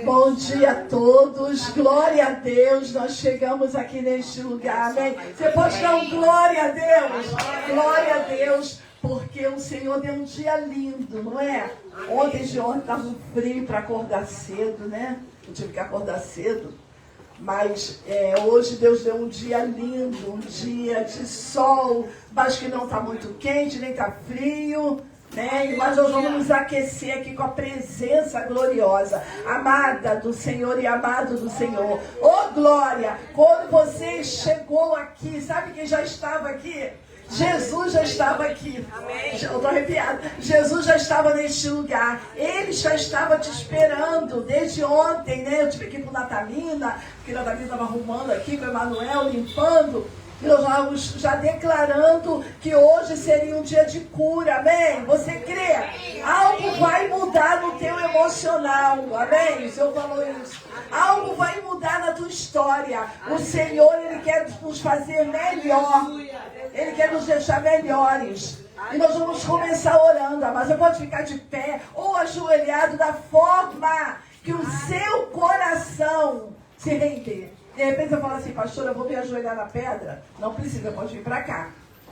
Bom dia a todos, glória a Deus, nós chegamos aqui neste lugar, amém? Você pode dar um glória a Deus, glória a Deus, porque o Senhor deu um dia lindo, não é? Ontem de ontem estava um frio para acordar cedo, né? Eu tive que acordar cedo, mas hoje Deus deu um dia lindo, um dia de sol, mas que não está muito quente, nem está frio, né? Mas nós vamos nos aquecer aqui com a presença gloriosa, amada do Senhor e amado do Senhor. Oh glória! Quando você chegou aqui, sabe quem já estava aqui? Jesus já estava aqui. Amém. Eu estou arrepiada. Jesus já estava neste lugar. Ele já estava te esperando desde ontem, né? Eu tive que ir com Natalina, porque a Natalina estava arrumando aqui, com o Emanuel, limpando. E nós estávamos já declarando que hoje seria um dia de cura, amém? Você crê? Algo vai mudar no teu emocional, amém? O Senhor falou isso. Algo vai mudar na tua história. O Senhor, Ele quer nos fazer melhor. Ele quer nos deixar melhores. E nós vamos começar orando, mas você pode ficar de pé ou ajoelhado da forma que o seu coração se render. De repente eu falo assim, pastor, eu vou me ajoelhar na pedra. Não precisa, pode vir para cá.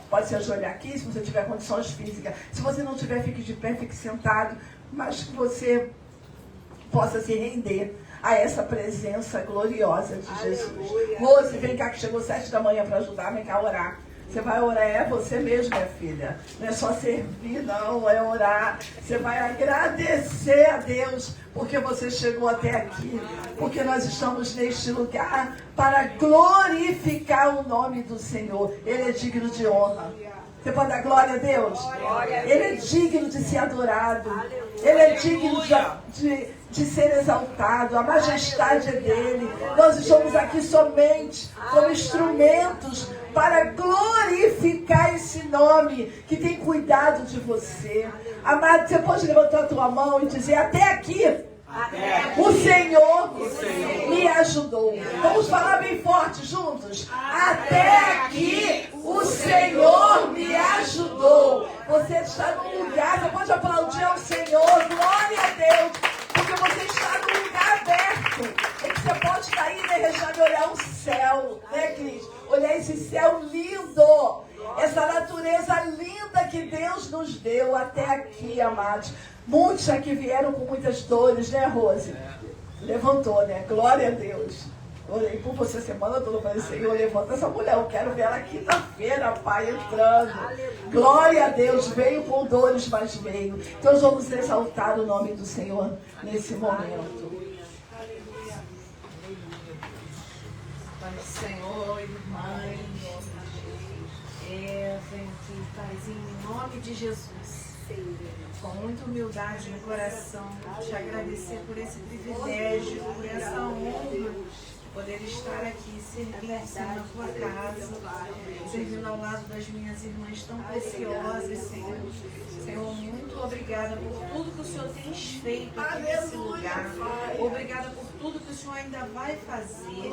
Pode se ajoelhar aqui, se você tiver condições físicas. Se você não tiver, fique de pé, fique sentado. Mas que você possa se render a essa presença gloriosa de Jesus. Rose, vem cá que chegou 7 da manhã para ajudar, vem cá orar. Você vai orar, é você mesmo, minha filha. Não é só servir, não, é orar. Você vai agradecer a Deus, porque você chegou até aqui. Porque nós estamos neste lugar para glorificar o nome do Senhor. Ele é digno de honra. Você pode dar glória a Deus? Ele é digno de ser adorado. Ele é digno de ser exaltado. A majestade é dele. Nós estamos aqui somente como instrumentos para glorificar esse nome que tem cuidado de você. Amado, você pode levantar a tua mão e dizer, até aqui o Senhor me ajudou. Vamos falar bem forte juntos. Até aqui o Senhor me ajudou. Você está num lugar, você pode aplaudir ao Senhor, glória a Deus, porque você está num lugar aberto, em que você pode estar aí, né, deixar olhar o céu, né, Cris? Olhar esse céu lindo, essa natureza linda que Deus nos deu até aqui, amados. Muitos aqui vieram com muitas dores, né, Rose? Levantou, né? Glória a Deus. Orei por você semana toda, falei, Senhor, levanta essa mulher, eu quero ver ela quinta-feira, Pai, entrando. Glória a Deus, veio com dores, mas veio. Então nós vamos exaltar o nome do Senhor nesse momento. Pai do Senhor, irmãs, vem aqui, Paizinho, em nome de Jesus, com muita humildade no coração, te agradecer por esse privilégio, por essa honra, poder estar aqui servindo na tua casa, servindo ao lado das minhas irmãs tão preciosas, Senhor. Senhor, muito obrigada por tudo que o Senhor tem feito aqui nesse lugar. Obrigada por tudo que o Senhor ainda vai fazer.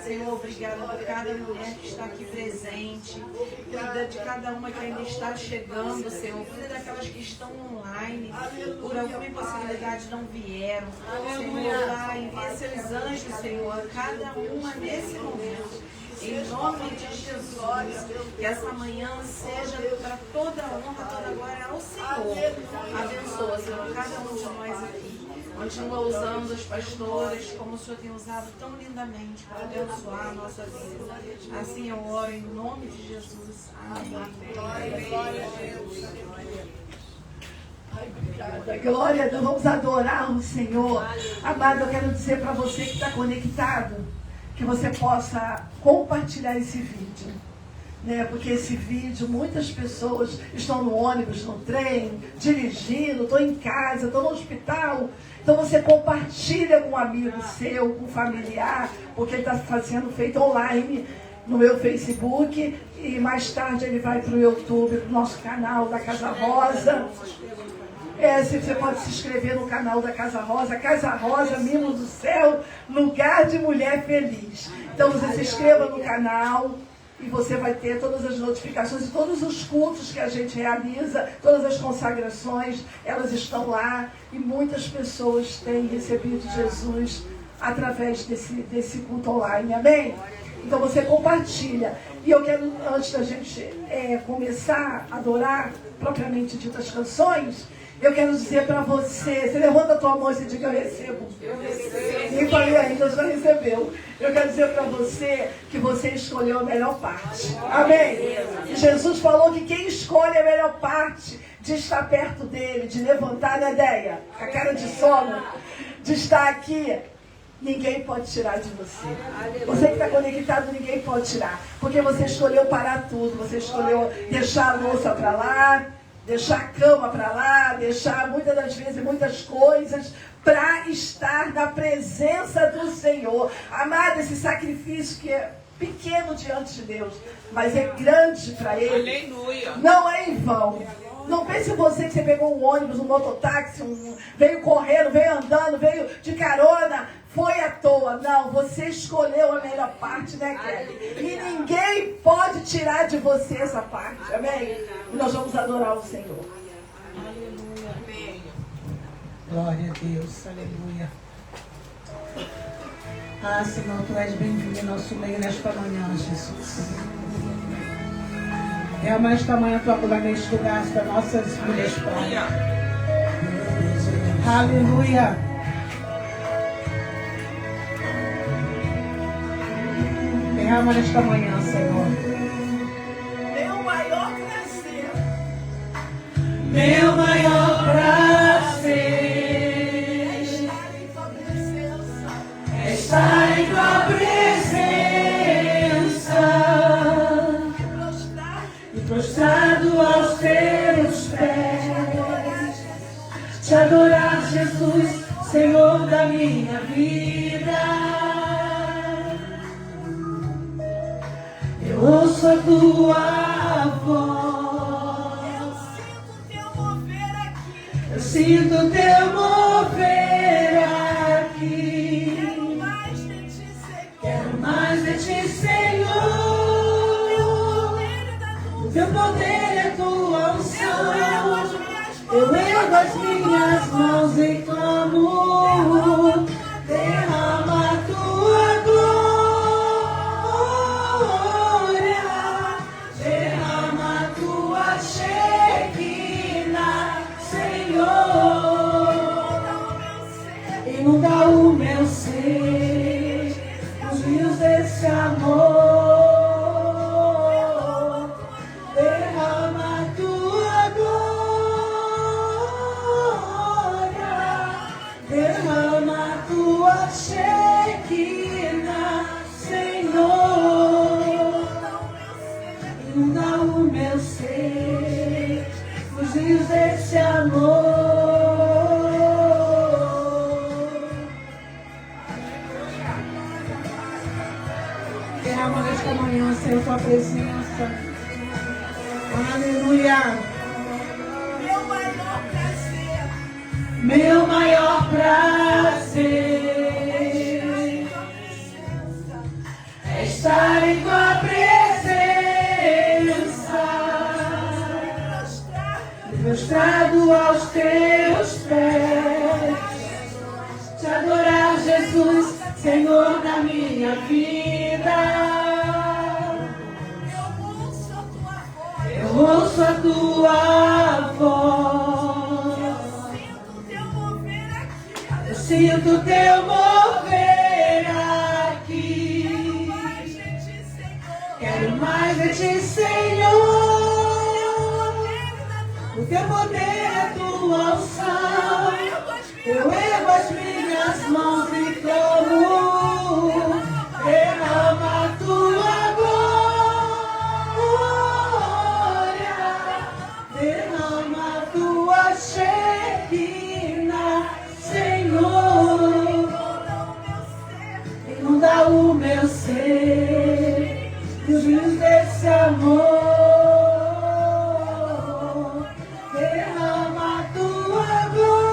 Senhor, obrigada por cada mulher que está aqui presente. Cuida de cada uma que ainda está chegando, Senhor. Cuida daquelas que estão online, por alguma impossibilidade não vieram. Senhor, lá envia seus anjos, Senhor, cada uma nesse momento. Em nome de Jesus, que essa manhã seja para toda a honra, toda a glória ao Senhor. Abençoa, Senhor, cada um de nós aqui. Continua usando os pastores como o Senhor tem usado tão lindamente para abençoar a nossa vida. Assim eu oro em nome de Jesus. Amém. Glória a Deus. Ai, obrigada. Glória a Deus. Vamos adorar o Senhor. Amado, eu quero dizer para você que está conectado, que você possa compartilhar esse vídeo, né? Porque esse vídeo, muitas pessoas estão no ônibus, no trem, dirigindo, estão em casa, estão no hospital. Então você compartilha com um amigo seu, com um familiar, porque ele está feito online no meu Facebook, e mais tarde ele vai para o YouTube, para o nosso canal da Casa Rosa. Você pode se inscrever no canal da Casa Rosa, Mimo do Céu, lugar de mulher feliz. Então você se inscreva no canal, E você vai ter todas as notificações de todos os cultos que a gente realiza, todas as consagrações, elas estão lá. E muitas pessoas têm recebido Jesus através desse culto online, amém? Então você compartilha. E eu quero, antes da gente começar a adorar, propriamente dito, as canções, eu quero dizer para você levanta a tua mão e diga: eu recebo. Eu recebo. Nem falei ainda, já recebeu. Eu quero dizer para você que você escolheu a melhor parte. Amém? Jesus falou que quem escolhe a melhor parte de estar perto dele, de levantar, né, Deia? Com a cara de sono, de estar aqui, ninguém pode tirar de você. Você que está conectado, ninguém pode tirar. Porque você escolheu parar tudo. Você escolheu deixar a louça para lá, deixar a cama para lá, deixar muitas das vezes muitas coisas para estar na presença do Senhor. Amado, esse sacrifício que é pequeno diante de Deus, mas é grande para Ele. Aleluia. Não é em vão. Não pense você que você pegou um ônibus, um mototáxi, veio correndo, veio andando, veio de carona, foi à toa. Não, você escolheu a melhor parte, né, Kelly? E ninguém pode tirar de você essa parte, amém? E nós vamos adorar o Senhor. Aleluia. Amém. Glória a Deus, aleluia. Ah, Senhor, Tu és bem-vindo em nosso meio nesta manhã, Jesus. Derrama esta manhã Tua glória neste lugar, para nossas vidas, Pai. Aleluia. Derrama nesta manhã, Senhor. Meu maior prazer. Meu maior prazer É estar em tua presença. e prostrado aos Teus pés, te adorar, Jesus, Senhor da minha vida. Eu ouço a Tua voz, eu sinto o Teu mover aqui. Quero mais de Ti, Senhor. O Teu poder e a Tua unção. Eu ergo as minhas mãos e clamo. Derrama a Tua glória. Derrama a Tua Shekinah, Senhor. Inunda o meu ser, os rios desse amor. Derrama a Tua glória. Derrama a Tua Shekinah, Senhor. Inunda o meu ser, os rios desse amor. Derrama nesta manhã, Senhor, Tua presença. Aleluia. Meu maior prazer. Meu maior prazer é estar em Tua presença, prostrado aos Teus pés, te adorar, Jesus, Senhor da minha vida. Eu ouço a Tua voz, eu sinto o Teu mover aqui. Quero mais de Ti, Senhor. O Teu poder e a Tua unção. Eu ergo as minhas mãos e clamo. Derrama a Tua glória. Derrama a Tua Shekinah, Senhor. Inunda o meu ser, os rios desse amor. Derrama a Tua glória.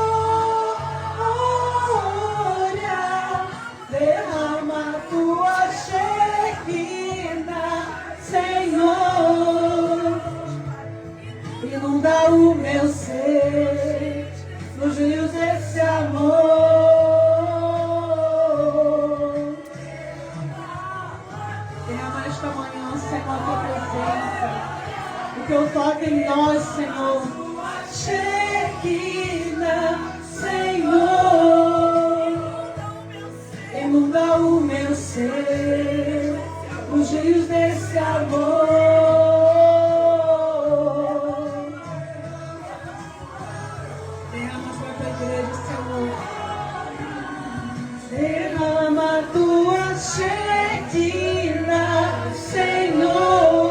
Derrama a Tua Shekinah, Senhor. igreja, Senhor. Derrama a tua Shekinah, Senhor.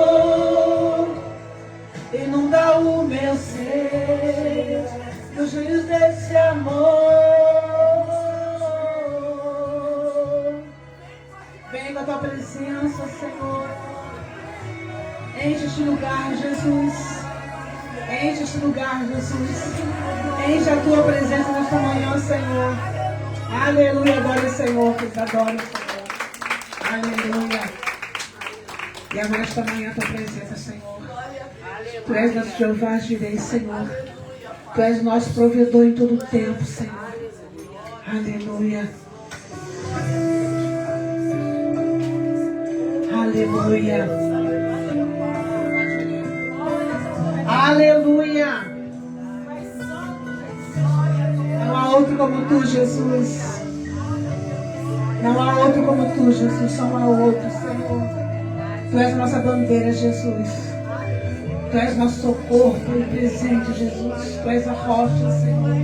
Inunda o meu ser, nos rios desse amor. Vem com a tua presença, Senhor. Enche este lugar, Jesus. Enche este lugar, Jesus. Enche a tua presença nesta manhã, Senhor. Aleluia, adore o Senhor, que adore o Senhor. Aleluia. E agora esta manhã a tua presença, Senhor. Tu és nosso Jeová Jireh, Senhor. Tu és nosso provedor em todo o tempo, Senhor. Aleluia. Aleluia. Aleluia. Não há outro como tu, Jesus. Não há outro como tu, Jesus. Só há outro, Senhor. Tu és nossa bandeira, Jesus. Tu és nosso socorro e presente, Jesus. Tu és a rocha, Senhor.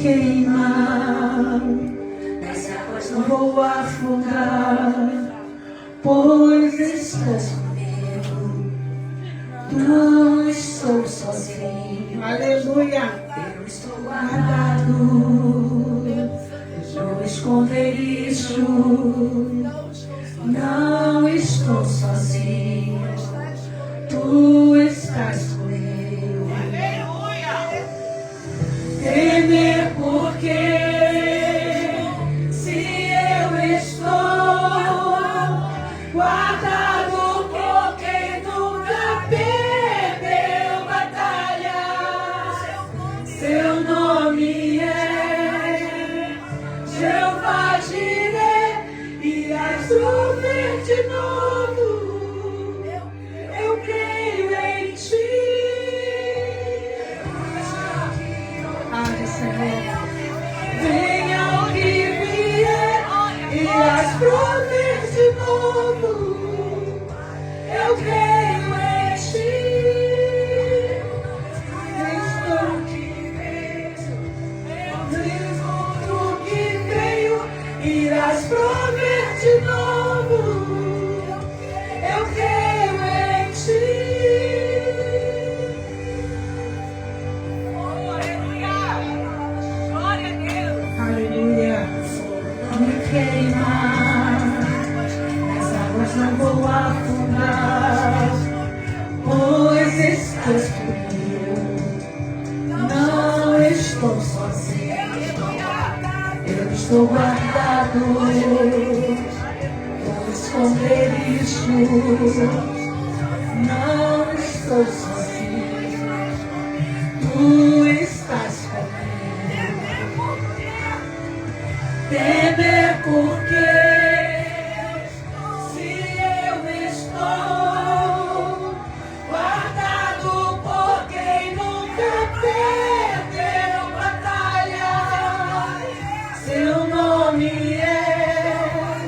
Queima, nas águas não vou afundar, pois estou comigo. Não estou sozinho. Aleluia. Eu estou guardado no esconderijo. Não estou sozinho. Tu estás comigo. Aleluia. Temer porque se eu estou guardado por quem nunca perdeu batalha. Seu nome é Jeová Jireh, irás prover de novo. Eu creio em ti. Ande, Senhor. Venha o que vier, irás prover de novo. Eu creio em ti. Estou que vejo, mesmo tu que veio, irás prover de novo. Eu creio em ti. Glória a Deus. Aleluia. Me queima, nas águas não vou afundar, pois estás comigo. Não estou sozinho. Eu estou guardado no esconderijo. Não estou sozinho. Tu estás comigo. Temer porque se eu estou guardado por quem nunca perdeu batalha. Seu nome é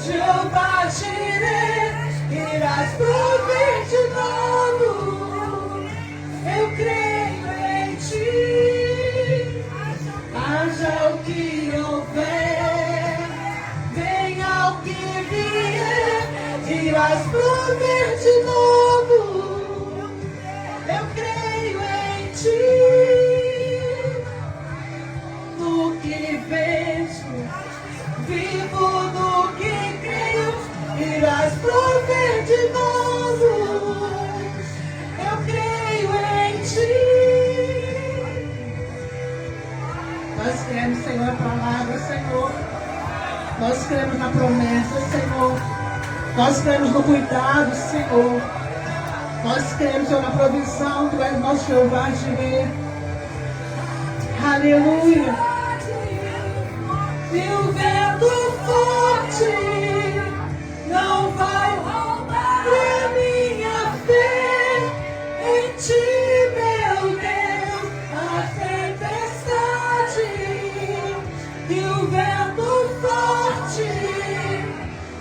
Jeová Jireh, irás prover de novo. Eu creio em ti. Haja o que houver, venha o que vier, irás prover de novo. Eu creio em ti. No que vejo, vivo no que creio, irás prover de novo. Eu creio em ti. Nós cremos, Senhor, a palavra, Senhor. Nós cremos na promessa, Senhor. Nós cremos no cuidado, Senhor. Nós cremos, Senhor, na provisão. Tu és nosso Jeová Jireh. Aleluia. E o vento forte não vai roubar a minha fé em ti, meu Deus. A tempestade e o vento forte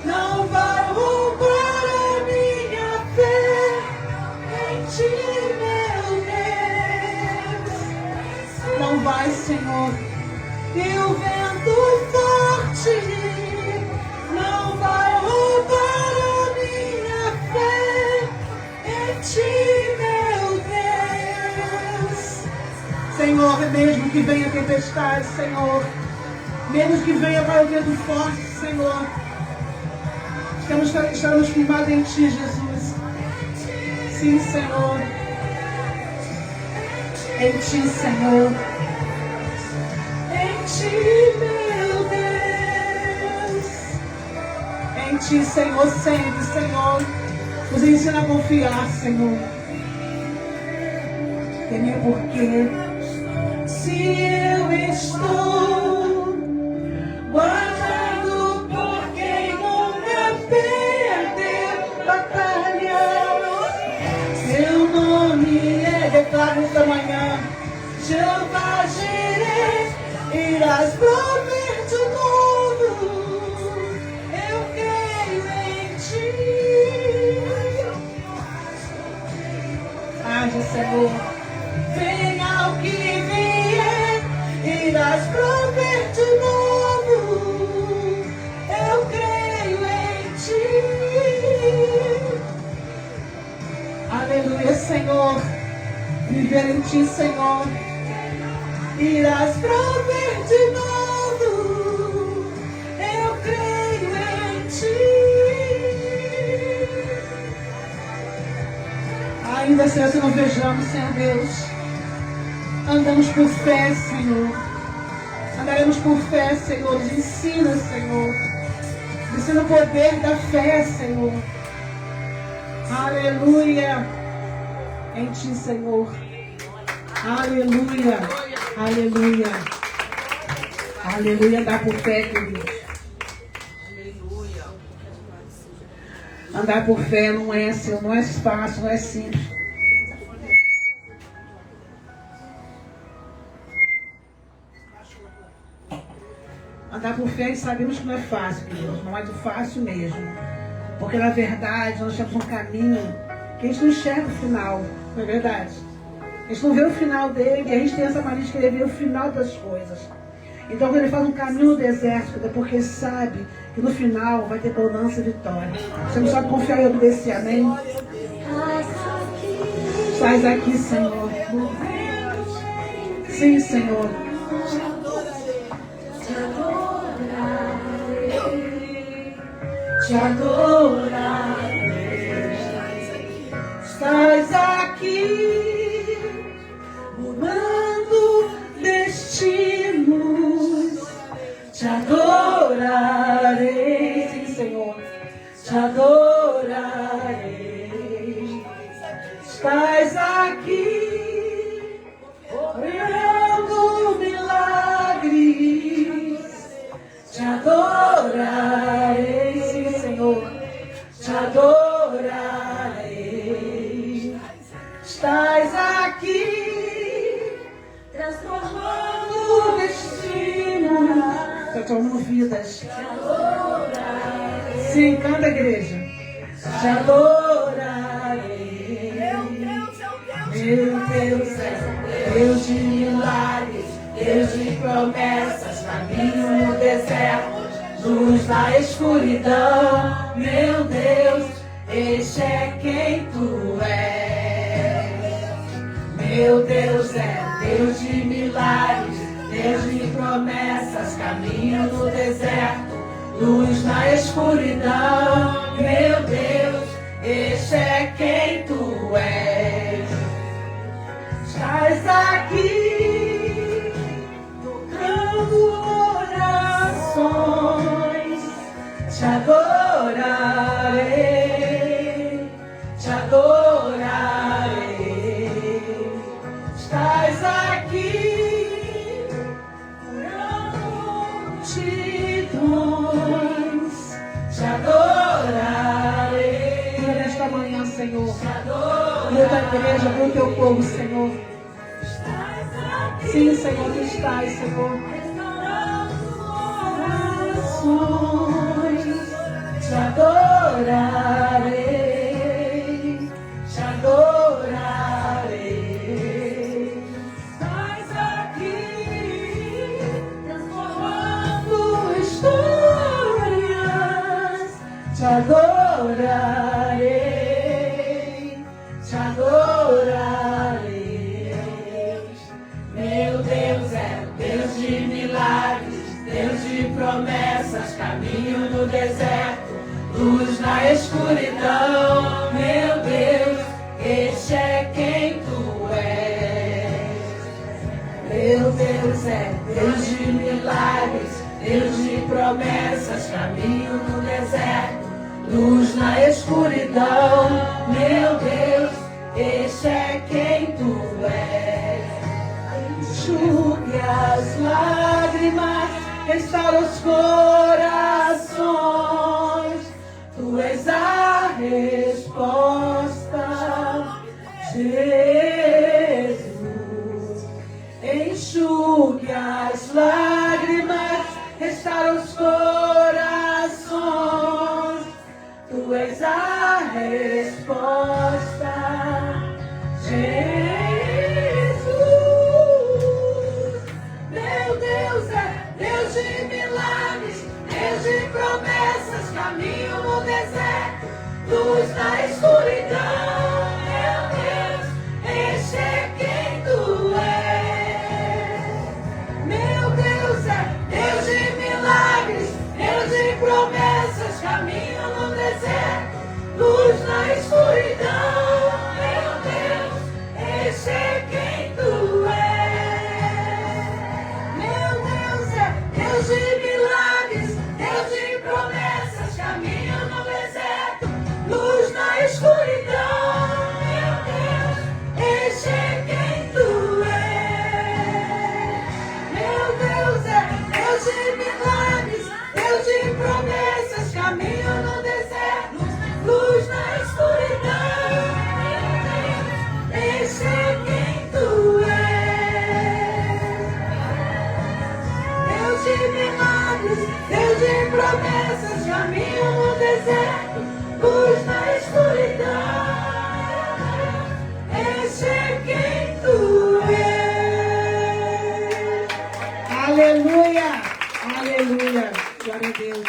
não vai roubar a minha fé em ti, meu Deus. não vai, Senhor. E o vento forte não vai roubar a minha fé em Ti, meu Deus. Senhor, mesmo que venha tempestade, Senhor, mesmo que venha para o vento forte, Senhor, estamos firmados em Ti, Jesus. Sim, Senhor. Em Ti, Senhor. Em Ti, meu Deus. Em Ti, Senhor, sempre, Senhor. Nos ensina a confiar, Senhor. Temer porque se eu estou guardado por quem nunca perdeu batalha, seu nome é declarado esta manhã. Jeová Jireh, irás prover de novo. Eu creio em Ti. Age, Senhor. Venha o que vier, irás prover de novo. Eu creio em Ti. Aleluia, Senhor. Viver em Ti, Senhor. Irás prover de novo. Eu creio em Ti. Ainda se assim não vejamos, Senhor Deus, andamos por fé, Senhor. Andaremos por fé, Senhor. Nos ensina, Senhor. Nos ensina o poder da fé, Senhor. Aleluia. Em Ti, Senhor. Aleluia. Aleluia. Aleluia. Andar por fé, queridos. Andar por fé não é fácil, não é simples. Andar por fé, sabemos que não é fácil, queridos. Não é de fácil mesmo. Porque, na verdade, nós temos um caminho que a gente não enxerga o final. Não é verdade? A gente não vê o final dele. E a gente tem essa mania de querer ver o final das coisas. Então, quando ele faz um caminho no deserto, é porque sabe que no final vai ter bonança e vitória. Você não sabe confiar e obedecer, amém? Estás aqui, Senhor. Sim, Senhor. Te adorarei. Estás aqui, mudando destinos. Te adorarei. Sim, Senhor. Te adorarei. Estás aqui, operando milagres. Te adorarei. Sim, Senhor. Te adorarei. Estás aqui, transformando destinos. Transformando vidas. Te adorarei. Sim, canta, igreja. Te adorarei. Meu Deus é Deus de milagres, Deus de promessas, caminho no deserto, luz na escuridão. Meu Deus, este é quem Tu és. Meu Deus é Deus de milagres, Deus de promessas, caminho no deserto, luz na escuridão. Meu Deus, este é quem Tu és. Estás aqui, tocando corações. Te adorarei, te adorarei. Estás aqui, curando multidões. Te adorarei. E nesta manhã, Senhor, pela tua igreja, pelo Teu povo, Senhor. Sim, Senhor, Tu estás, Senhor. Te adorarei, te adorarei. Estás aqui, é Deus de milagres, Deus de promessas, caminho no deserto, luz na escuridão. Meu Deus, esse é quem tu és. Enxugue as lágrimas, restaura os corações. Tu és a resposta, Jesus. Enxugue as lágrimas, restaura os corações. Tu és a resposta, Jesus. Meu Deus é Deus de milagres, Deus de promessas, caminho no deserto, luz na escuridão. Meu Deus, esse é quem tu és. Meu Deus é Deus de milagres, Deus de promessas, caminho no deserto, luz na escuridão. Meu Deus, esse é quem tu és. Meu Deus é Deus de milagres, Deus de promessas, caminho no deserto, luz na escuridão. Meu Deus, esse é quem tu és. Meu Deus é Deus de milagres, Deus de promessas, caminho no deserto, luz na escuridão. Meu Deus, esse é quem tu és. Deus de milagres, Deus de promessas, caminho no deserto, luz na escuridão. Esse é quem tu és. Aleluia, aleluia, glória a Deus.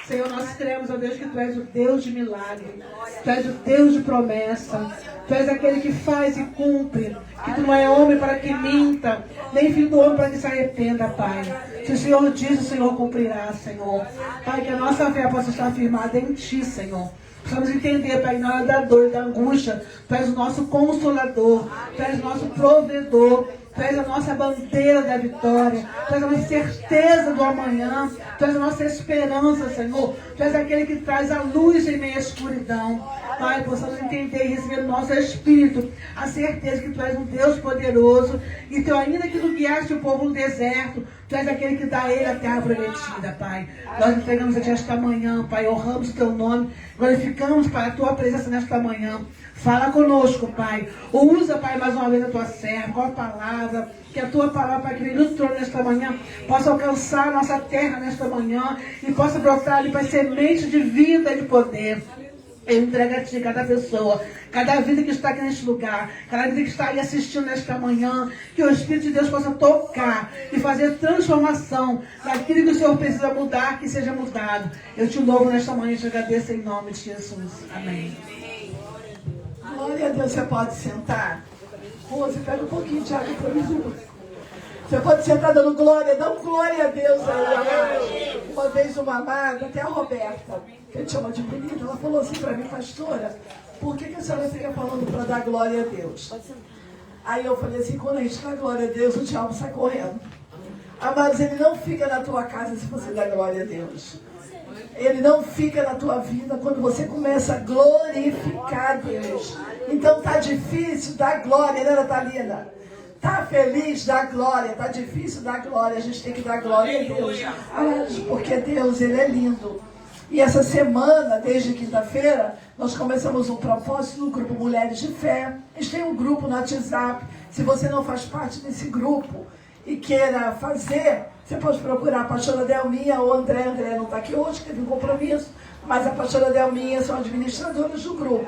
Senhor, nós cremos, ó Deus, que Tu és o Deus de milagre, Tu és o Deus de promessa, Tu és aquele que faz e cumpre, que Tu não é homem para que minta, nem filho do homem para que se arrependa, Pai. Se o Senhor diz, o Senhor cumprirá, Senhor. Pai, que a nossa fé possa estar firmada em Ti, Senhor. Precisamos entender, Pai, na hora da dor e da angústia, Tu és o nosso consolador, Tu és o nosso provedor, Tu és a nossa bandeira da vitória, Tu és a nossa certeza do amanhã, Tu és a nossa esperança, Senhor. Tu és aquele que traz a luz em meio à escuridão. Pai, possamos entender e receber no nosso espírito a certeza que Tu és um Deus poderoso e Tu, ainda que Tu guiaste o povo no deserto, Tu és aquele que dá a ele a terra prometida, Pai. Nós entregamos a Ti esta manhã, Pai, honramos o Teu nome, glorificamos, Pai, a Tua presença nesta manhã. Fala conosco, Pai. Usa, Pai, mais uma vez a Tua serva, com a palavra, que a Tua palavra, Pai, que vem no trono nesta manhã, possa alcançar a nossa terra nesta manhã e possa brotar ali, Pai, semente de vida e de poder. Eu entrego a Ti cada pessoa, cada vida que está aqui neste lugar, cada vida que está aí assistindo nesta manhã, que o Espírito de Deus possa tocar e fazer transformação daquilo que o Senhor precisa mudar, que seja mudado. Eu Te louvo nesta manhã e Te agradeço em nome de Jesus. Amém. Glória a Deus, você pode sentar. Rose, pega um pouquinho de água para mim. Você pode sentar dando glória, dá glória a Deus aí. Uma vez uma amada, até a Roberta, que a gente chama de bonita, ela falou assim para mim, pastora, por que a senhora fica falando para dar glória a Deus? Aí eu falei assim, quando a gente dá glória a Deus, o diabo sai correndo. Amados, ele não fica na tua casa se você dá glória a Deus. Ele não fica na tua vida quando você começa a glorificar a Deus. Então tá difícil, dá glória, né, Natalina? Tá feliz, dá glória. Tá difícil, dá glória. A gente tem que dar glória a Deus. Porque Deus, Ele é lindo. E essa semana, desde quinta-feira, nós começamos um propósito no grupo Mulheres de Fé. A gente tem um grupo no WhatsApp. Se você não faz parte desse grupo e queira fazer, você pode procurar a pastora Delminha ou André. André não está aqui hoje, teve um compromisso, mas a pastora Delminha são administradoras do grupo.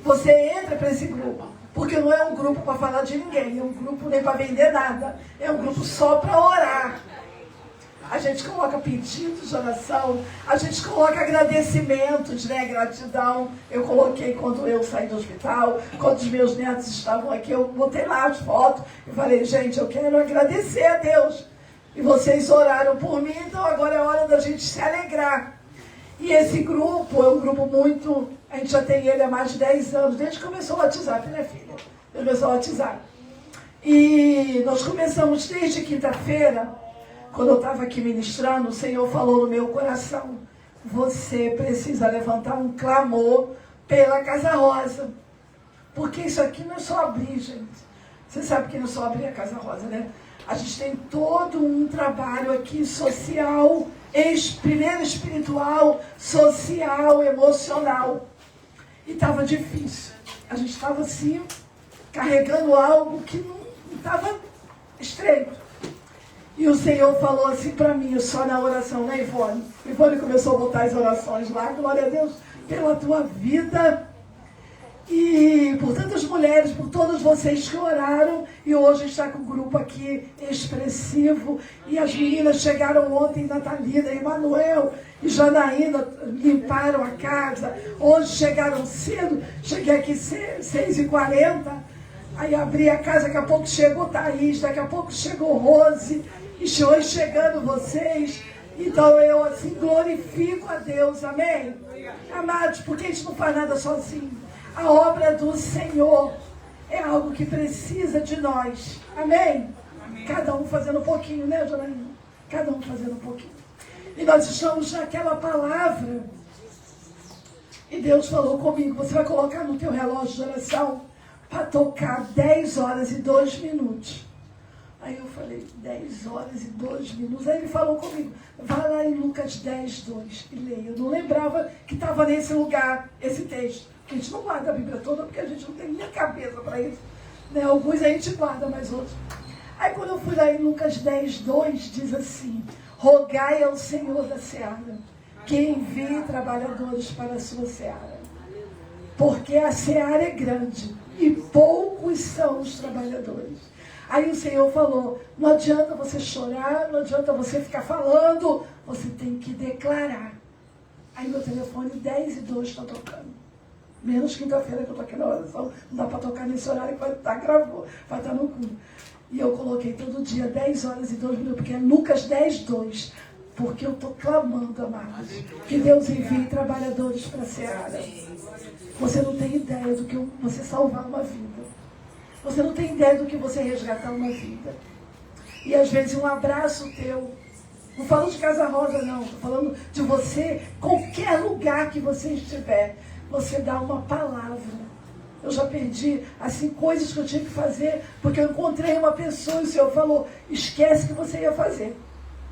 Você entra para esse grupo, porque não é um grupo para falar de ninguém, é um grupo nem para vender nada, é um grupo só para orar. A gente coloca pedidos de oração, a gente coloca agradecimentos, né, gratidão. Eu coloquei quando eu saí do hospital, quando os meus netos estavam aqui, eu botei lá as fotos e falei, gente, eu quero agradecer a Deus. E vocês oraram por mim, então agora é hora da gente se alegrar. E esse grupo é um grupo muito... A gente já tem ele há mais de 10 anos, desde que começou o WhatsApp, né, filha? Começou o WhatsApp. E nós começamos desde quinta-feira, quando eu estava aqui ministrando, o Senhor falou no meu coração: você precisa levantar um clamor pela Casa Rosa. Porque isso aqui não é só abrir, gente. Você sabe que não é só abrir a Casa Rosa, né? A gente tem todo um trabalho aqui social, primeiro espiritual, social, emocional. E estava difícil. A gente estava assim, carregando algo que não estava estreito. E o Senhor falou assim para mim, só na oração, né, Ivone? Ivone começou a botar as orações lá, glória a Deus pela tua vida. E por tantas mulheres, por todos vocês que oraram, e hoje está com um grupo aqui expressivo, e as meninas chegaram ontem, Natalina, Emanuel e Janaína, limparam a casa, hoje chegaram cedo, cheguei aqui 6h40, aí abri a casa, daqui a pouco chegou Thaís, daqui a pouco chegou Rose, e hoje chegando vocês. Então eu assim glorifico a Deus, amém? Amados, porque a gente não faz nada sozinho. A obra do Senhor é algo que precisa de nós. Amém? Amém. Cada um fazendo um pouquinho, né, Janaína? Cada um fazendo um pouquinho. E nós estamos naquela palavra. E Deus falou comigo: você vai colocar no teu relógio de oração para tocar 10 horas e 2 minutos. Aí eu falei, 10 horas e 2 minutos. Aí ele falou comigo: vai lá em Lucas 10, 2 e leia. Eu não lembrava que estava nesse lugar, esse texto. A gente não guarda a Bíblia toda porque a gente não tem nem cabeça para isso. Né? Alguns a gente guarda, mas outros. Aí quando eu fui lá em Lucas 10, 2, diz assim: rogai ao Senhor da seara que envie trabalhadores para a sua seara. Porque a seara é grande e poucos são os trabalhadores. Aí o Senhor falou: não adianta você chorar, não adianta você ficar falando, você tem que declarar. Aí meu telefone 10 e 2 está tocando. Menos quinta-feira que eu estou aqui na oração, não dá para tocar nesse horário que vai estar gravando, vai estar no culto. E eu coloquei todo dia 10 horas e 2 minutos, porque é Lucas 10, 2. Porque eu estou clamando, amados, que Deus envie trabalhadores para a seara. Você não tem ideia do que você salvar uma vida. Você não tem ideia do que você resgatar uma vida. E às vezes um abraço teu. Não falo de Casa Rosa, não. Estou falando de você, qualquer lugar que você estiver. Você dá uma palavra. Eu já perdi, assim, coisas que eu tinha que fazer, porque eu encontrei uma pessoa e o Senhor falou: esquece que você ia fazer.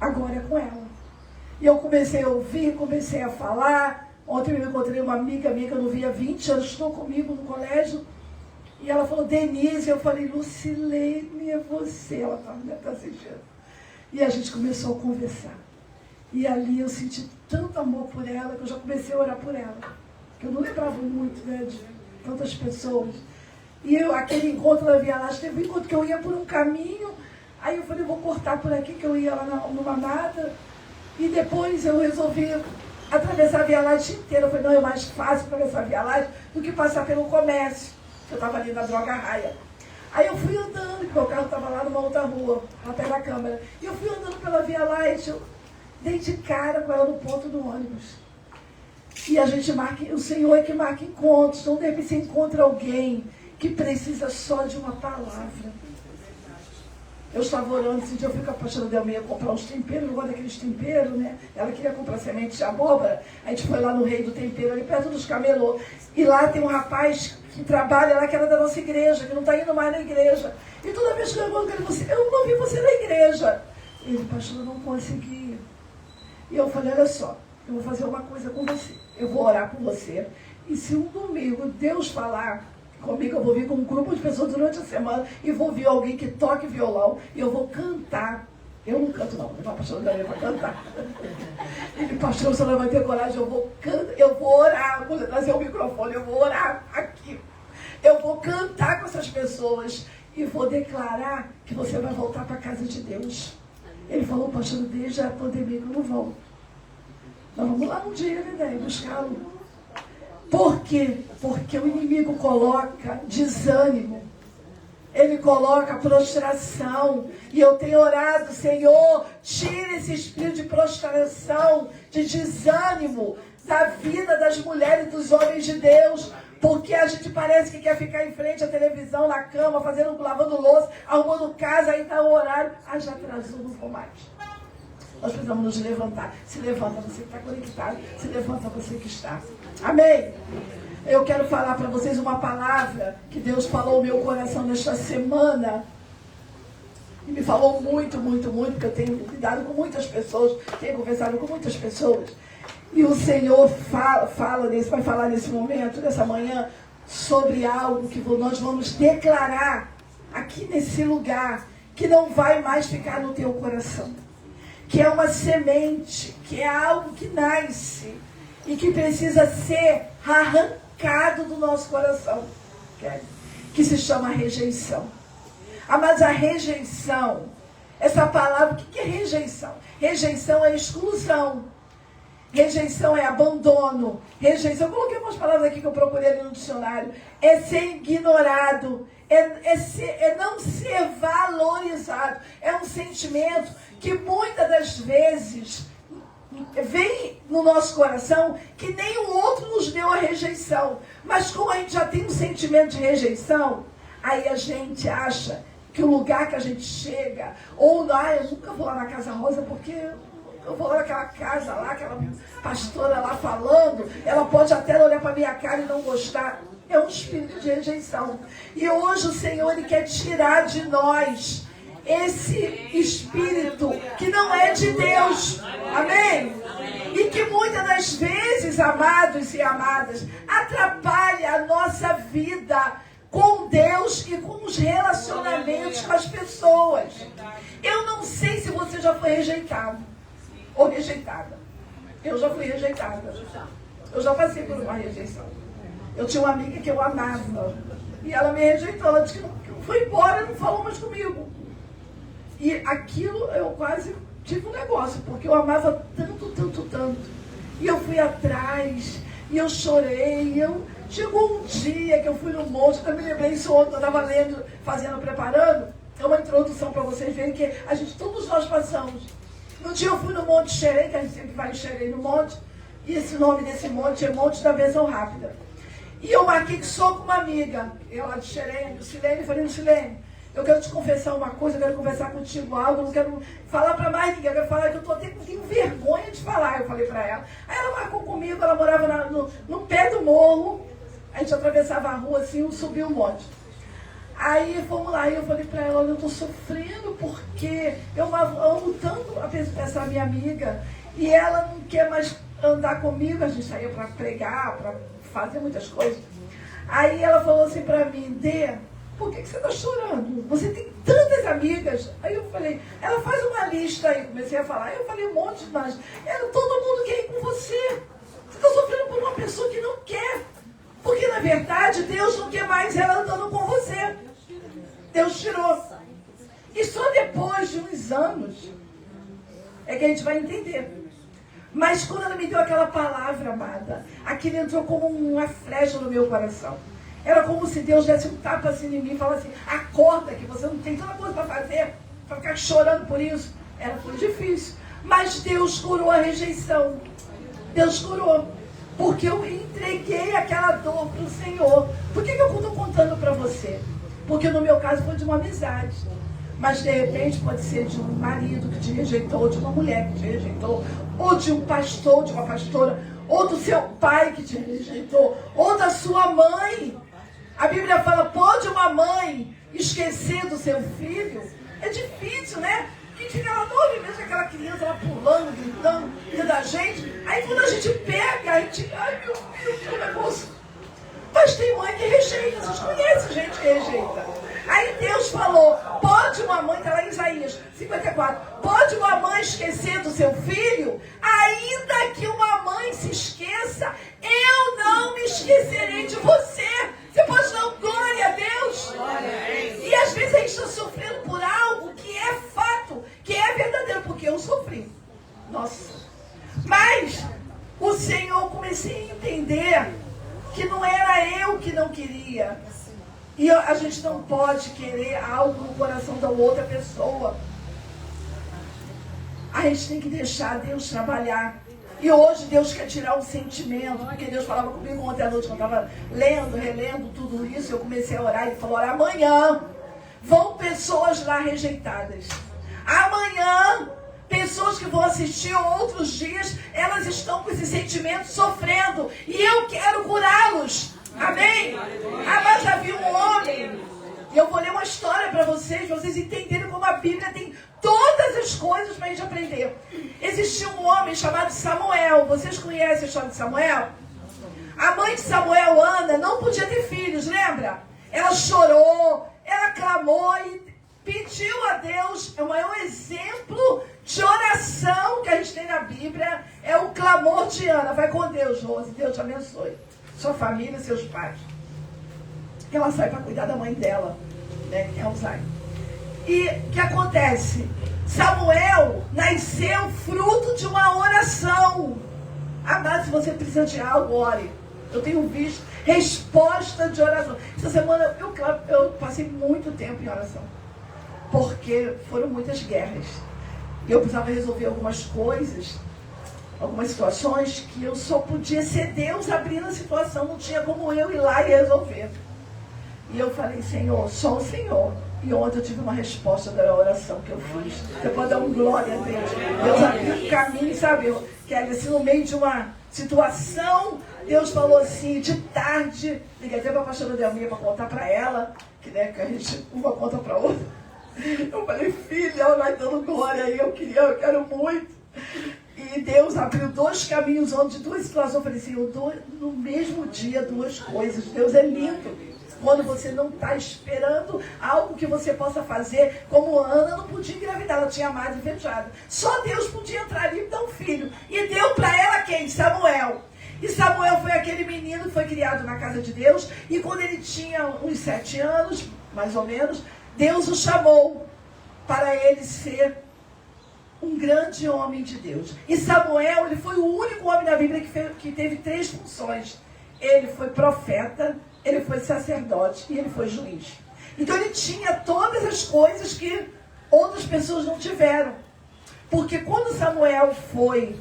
Agora é com ela. E eu comecei a ouvir, comecei a falar. Ontem eu encontrei uma amiga minha que eu não via há 20 anos, estou comigo no colégio. E ela falou: Denise. Eu falei: Lucilene, é você. Ela está assistindo. E a gente começou a conversar. E ali eu senti tanto amor por ela, que eu já comecei a orar por ela. Eu não lembrava muito, né, de tantas pessoas. E aquele encontro na Via Láctea, teve um encontro que eu ia por um caminho, aí eu falei: vou cortar por aqui, que eu ia lá numa mata. E depois eu resolvi atravessar a Via Láctea inteira. Eu falei: não, é mais fácil atravessar a Via Láctea do que passar pelo comércio. Eu estava ali na Droga Raia. Aí eu fui andando, porque meu carro estava lá numa outra rua, lá perto da Câmara. E eu fui andando pela Via Láctea, eu dei de cara com ela no ponto do ônibus. E a gente marca, o Senhor é que marca encontros. Então, de repente, você encontra alguém que precisa só de uma palavra. Eu estava orando esse dia, eu fui com a pastora Delmeia comprar uns temperos, eu gosto daqueles temperos, né? Ela queria comprar semente de abóbora. A gente foi lá no Rei do Tempero, ali perto dos camelô. E lá tem um rapaz que trabalha lá, que era da nossa igreja, que não está indo mais na igreja. E toda vez que eu encontro com ele, eu não vi você na igreja. Ele: pastor, eu não consegui. E eu falei: olha só, eu vou fazer uma coisa com você. Eu vou orar por você. E se um domingo Deus falar comigo, eu vou vir com um grupo de pessoas durante a semana e vou vir alguém que toque violão e eu vou cantar. Eu não canto, não. Levar a pastora Daniela para cantar. Ele: pastor, você não vai ter coragem. Eu vou cantar, eu vou orar. Vou trazer o microfone, eu vou orar aqui. Eu vou cantar com essas pessoas e vou declarar que você vai voltar para a casa de Deus. Ele falou: pastor, desde a pandemia que eu não volto. Nós vamos lá um dia, né, buscá-lo. Por quê? Porque o inimigo coloca desânimo. Ele coloca prostração. E eu tenho orado: Senhor, tira esse espírito de prostração, de desânimo da vida das mulheres e dos homens de Deus. Porque a gente parece que quer ficar em frente à televisão, na cama, lavando louça, arrumando casa, aí está o horário. Ah, já atrasou, não vou mais. Nós precisamos nos levantar. Se levanta você que está conectado. Se levanta você que está. Amém? Eu quero falar para vocês uma palavra que Deus falou no meu coração nesta semana. E me falou muito, muito, muito, porque eu tenho lidado com muitas pessoas, tenho conversado com muitas pessoas. E o Senhor vai falar nesse momento, nessa manhã, sobre algo que nós vamos declarar aqui nesse lugar, que não vai mais ficar no teu coração. Que é uma semente, que é algo que nasce e que precisa ser arrancado do nosso coração, que se chama rejeição. Mas a rejeição, essa palavra, o que é rejeição? Rejeição é exclusão. Rejeição é abandono. Rejeição, eu coloquei umas palavras aqui que eu procurei ali no dicionário. É ser ignorado. É não ser valorizado. É um sentimento que muitas das vezes vem no nosso coração que nem o outro nos deu a rejeição. Mas como a gente já tem um sentimento de rejeição, aí a gente acha que o lugar que a gente chega, ou eu nunca vou lá na Casa Rosa porque eu vou lá naquela casa lá, aquela pastora lá falando, ela pode até olhar para a minha cara e não gostar. É um espírito de rejeição. E hoje o Senhor Ele quer tirar de nós esse espírito que não é de Deus. Amém? E que muitas das vezes, amados e amadas, atrapalha a nossa vida com Deus e com os relacionamentos com as pessoas. Eu não sei se você já foi rejeitado ou rejeitada. Eu já fui rejeitada. Eu já passei por uma rejeição. Eu tinha uma amiga que eu amava e ela me rejeitou. Ela disse que foi embora, não falou mais comigo. E aquilo eu quase tive um negócio, porque eu amava tanto, tanto, tanto. E eu fui atrás, e eu chorei, chegou um dia que eu fui no monte, eu me lembrei isso ontem, eu estava lendo, preparando, é uma introdução para vocês verem que todos nós passamos. No dia eu fui no Monte Xerém, que a gente sempre vai em Xerém no monte, e esse nome desse monte é Monte da Versão Rápida. E eu marquei que sou com uma amiga, ela de Xerém, do Silene, falei, Silene, eu quero te confessar uma coisa, eu quero conversar contigo algo, eu não quero falar para mais ninguém, eu quero falar que eu tenho vergonha de falar, eu falei para ela. Aí ela marcou comigo, ela morava no pé do morro, a gente atravessava a rua assim, subiu um monte. Aí fomos lá, e eu falei para ela, olha, eu estou sofrendo porque eu amo tanto essa minha amiga, e ela não quer mais andar comigo, a gente saía para pregar, para fazer muitas coisas. Aí ela falou assim para mim, Dê, por que você está chorando? Você tem tantas amigas. Aí eu falei, ela faz uma lista aí, comecei a falar, eu falei um monte, mas todo mundo quer ir com você. Você está sofrendo por uma pessoa que não quer. Porque na verdade Deus não quer mais ela andando com você. Deus tirou. E só depois de uns anos é que a gente vai entender. Mas quando ela me deu aquela palavra, amada, aquilo entrou como uma flecha no meu coração. Era como se Deus desse um tapa assim em mim e falasse assim, acorda que você não tem tanta coisa para fazer, para ficar chorando por isso. Foi difícil. Mas Deus curou a rejeição. Deus curou. Porque eu entreguei aquela dor para o Senhor. Por que eu estou contando para você? Porque no meu caso foi de uma amizade. Mas de repente pode ser de um marido que te rejeitou, ou de uma mulher que te rejeitou, ou de um pastor, de uma pastora, ou do seu pai que te rejeitou, ou da sua mãe. A Bíblia fala, pode uma mãe esquecer do seu filho? É difícil, né? Quem fica lá 9 meses, aquela criança lá pulando, gritando, dentro da gente. Aí quando a gente pega, a gente, ai meu Deus, que negócio. Mas tem mãe que rejeita, vocês conhecem gente que rejeita. Aí Deus falou, pode uma mãe, está lá em Isaías 54, pode uma mãe esquecer do seu filho? Ainda que uma mãe se esqueça, eu não me esquecerei de você. Você pode dar glória a Deus? E às vezes a gente está sofrendo por algo que é fato, que é verdadeiro, porque eu sofri. Nossa. Mas o Senhor, comecei a entender que não era eu que não queria. E a gente não pode querer algo no coração da outra pessoa. A gente tem que deixar Deus trabalhar. E hoje Deus quer tirar um sentimento, porque Deus falava comigo ontem à noite, quando eu estava lendo, relendo tudo isso, eu comecei a orar, Ele falou, olha, amanhã vão pessoas lá rejeitadas. Amanhã, pessoas que vão assistir outros dias, elas estão com esse sentimento sofrendo. E eu quero curá-los. Amém? Ah, mas já vi um homem. E eu vou ler uma história para vocês entenderem como a Bíblia tem todas as coisas para a gente aprender. Existia um homem chamado Samuel. Vocês conhecem a história de Samuel? A mãe de Samuel, Ana, não podia ter filhos, lembra? Ela chorou, ela clamou e pediu a Deus. É o maior exemplo de oração que a gente tem na Bíblia. É o clamor de Ana. Vai com Deus, Rose. Deus te abençoe. Sua família, seus pais. Ela sai para cuidar da mãe dela, né, que é Alzheimer. E o que acontece? Samuel nasceu fruto de uma oração. Amado, se você precisa de algo, ore. Eu tenho visto resposta de oração. Essa semana eu passei muito tempo em oração. Porque foram muitas guerras. E eu precisava resolver algumas coisas, algumas situações que eu só podia ser Deus abrindo a situação. Não tinha como eu ir lá e resolver. E eu falei, Senhor, só o Senhor. E ontem eu tive uma resposta da oração que eu fiz. Você pode dar glória a Deus. Deus abriu um caminho, sabe? Que era assim, no meio de uma situação, Deus falou assim, de tarde. Liguei até para a pastora Delminha para contar para ela, que, né, que a gente uma conta para outra. Eu falei, filha, ela vai dando glória aí, eu quero muito. E Deus abriu 2 caminhos, onde 2 situações. Eu falei assim, eu dou no mesmo dia 2 coisas. Deus é lindo. Quando você não está esperando algo que você possa fazer, como Ana não podia engravidar, ela tinha mais invejado. Só Deus podia entrar ali e dar um filho. E deu para ela quem? Samuel. E Samuel foi aquele menino que foi criado na casa de Deus. E quando ele tinha uns 7 anos, mais ou menos, Deus o chamou para ele ser um grande homem de Deus. E Samuel, ele foi o único homem da Bíblia que teve 3 funções. Ele foi profeta, ele foi sacerdote e ele foi juiz. Então ele tinha todas as coisas que outras pessoas não tiveram. Porque quando Samuel foi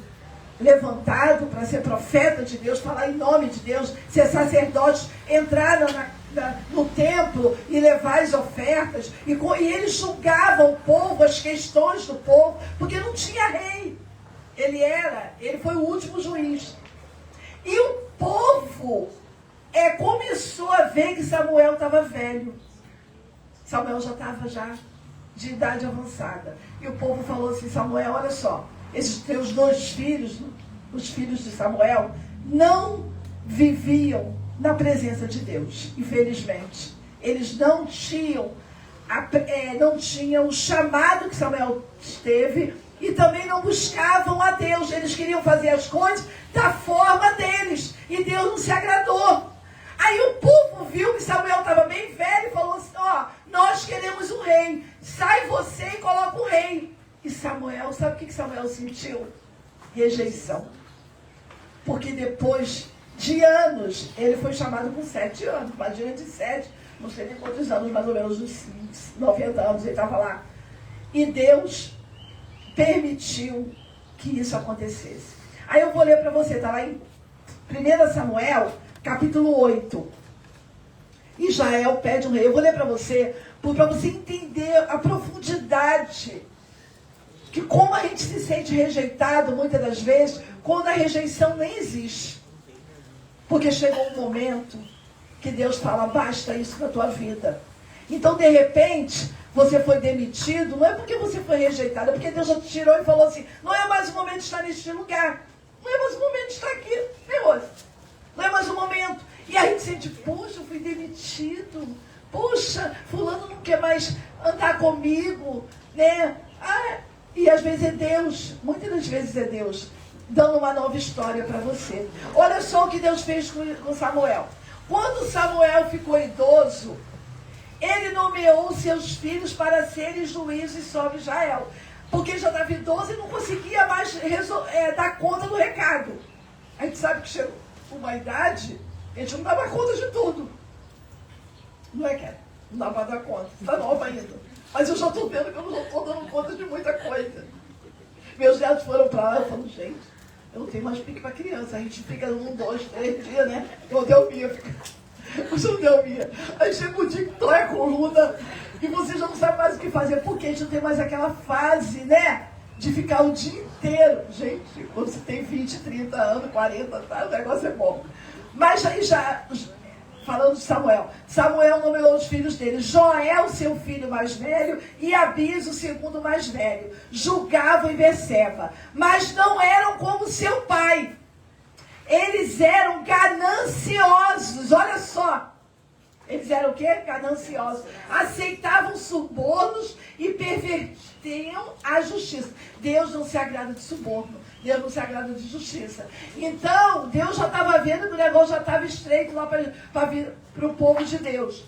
levantado para ser profeta de Deus, falar em nome de Deus, ser sacerdote, entrar no templo e levar as ofertas, e ele julgava o povo, as questões do povo, porque não tinha rei. Ele foi o último juiz. E o povo começou a ver que Samuel estava velho. Samuel já estava de idade avançada. E o povo falou assim, Samuel, olha só, esses teus 2 filhos, os filhos de Samuel, não viviam na presença de Deus, infelizmente. Eles não tinham o chamado que Samuel teve e também não buscavam a Deus. Eles queriam fazer as coisas da forma deles e Deus não se agradou. Aí o povo viu que Samuel estava bem velho e falou assim, ó, nós queremos um rei, sai você e coloca um rei. E Samuel, sabe o que Samuel sentiu? Rejeição. Porque depois de anos, ele foi chamado com 7 anos, imagina de 7, não sei nem quantos anos, mais ou menos uns 90 anos, ele estava lá. E Deus permitiu que isso acontecesse. Aí eu vou ler para você, está lá em 1 Samuel, capítulo 8. Israel pede um rei. Eu vou ler para você entender a profundidade, que como a gente se sente rejeitado muitas das vezes, quando a rejeição nem existe. Porque chegou um momento que Deus fala, basta isso na tua vida. Então, de repente, você foi demitido, não é porque você foi rejeitado, é porque Deus já te tirou e falou assim, não é mais o momento de estar neste lugar. Não é mais o momento de estar aqui, meu. Não é mais o momento. E aí a gente sente, poxa, eu fui demitido. Poxa, fulano não quer mais andar comigo, né? E às vezes é Deus, muitas das vezes é Deus, dando uma nova história para você. Olha só o que Deus fez com Samuel. Quando Samuel ficou idoso, ele nomeou seus filhos para serem juízes sobre Israel. Porque já estava idoso e não conseguia mais dar conta do recado. A gente sabe que chegou uma idade, a gente não dava conta de tudo. Não é, Kelly? Não dá para dar conta. Está nova ainda. Mas eu já estou vendo que eu não estou dando conta de muita coisa. Meus netos foram para lá, eu falo, gente, Eu não tenho mais pique para criança. A gente fica 1, 2, 3 dias, né? Igual Delmia fica. O Delmia. Aí chega um dia que dói a coluna e você já não sabe mais o que fazer, porque a gente não tem mais aquela fase, né? De ficar o dia inteiro. Gente, quando você tem 20, 30 anos, 40, tá? O negócio é bom. Mas aí já, falando de Samuel. Samuel nomeou os filhos dele. Joel, seu filho mais velho, e Abis, o segundo mais velho. Julgavam em Beceba, mas não eram como seu pai. Eles eram gananciosos, olha só. Eles eram o quê? Gananciosos. Aceitavam subornos e pervertiam a justiça. Deus não se agrada de suborno. Deus não se agrada de justiça. Então, Deus já estava vendo que o negócio já estava estreito lá para vir para o povo de Deus.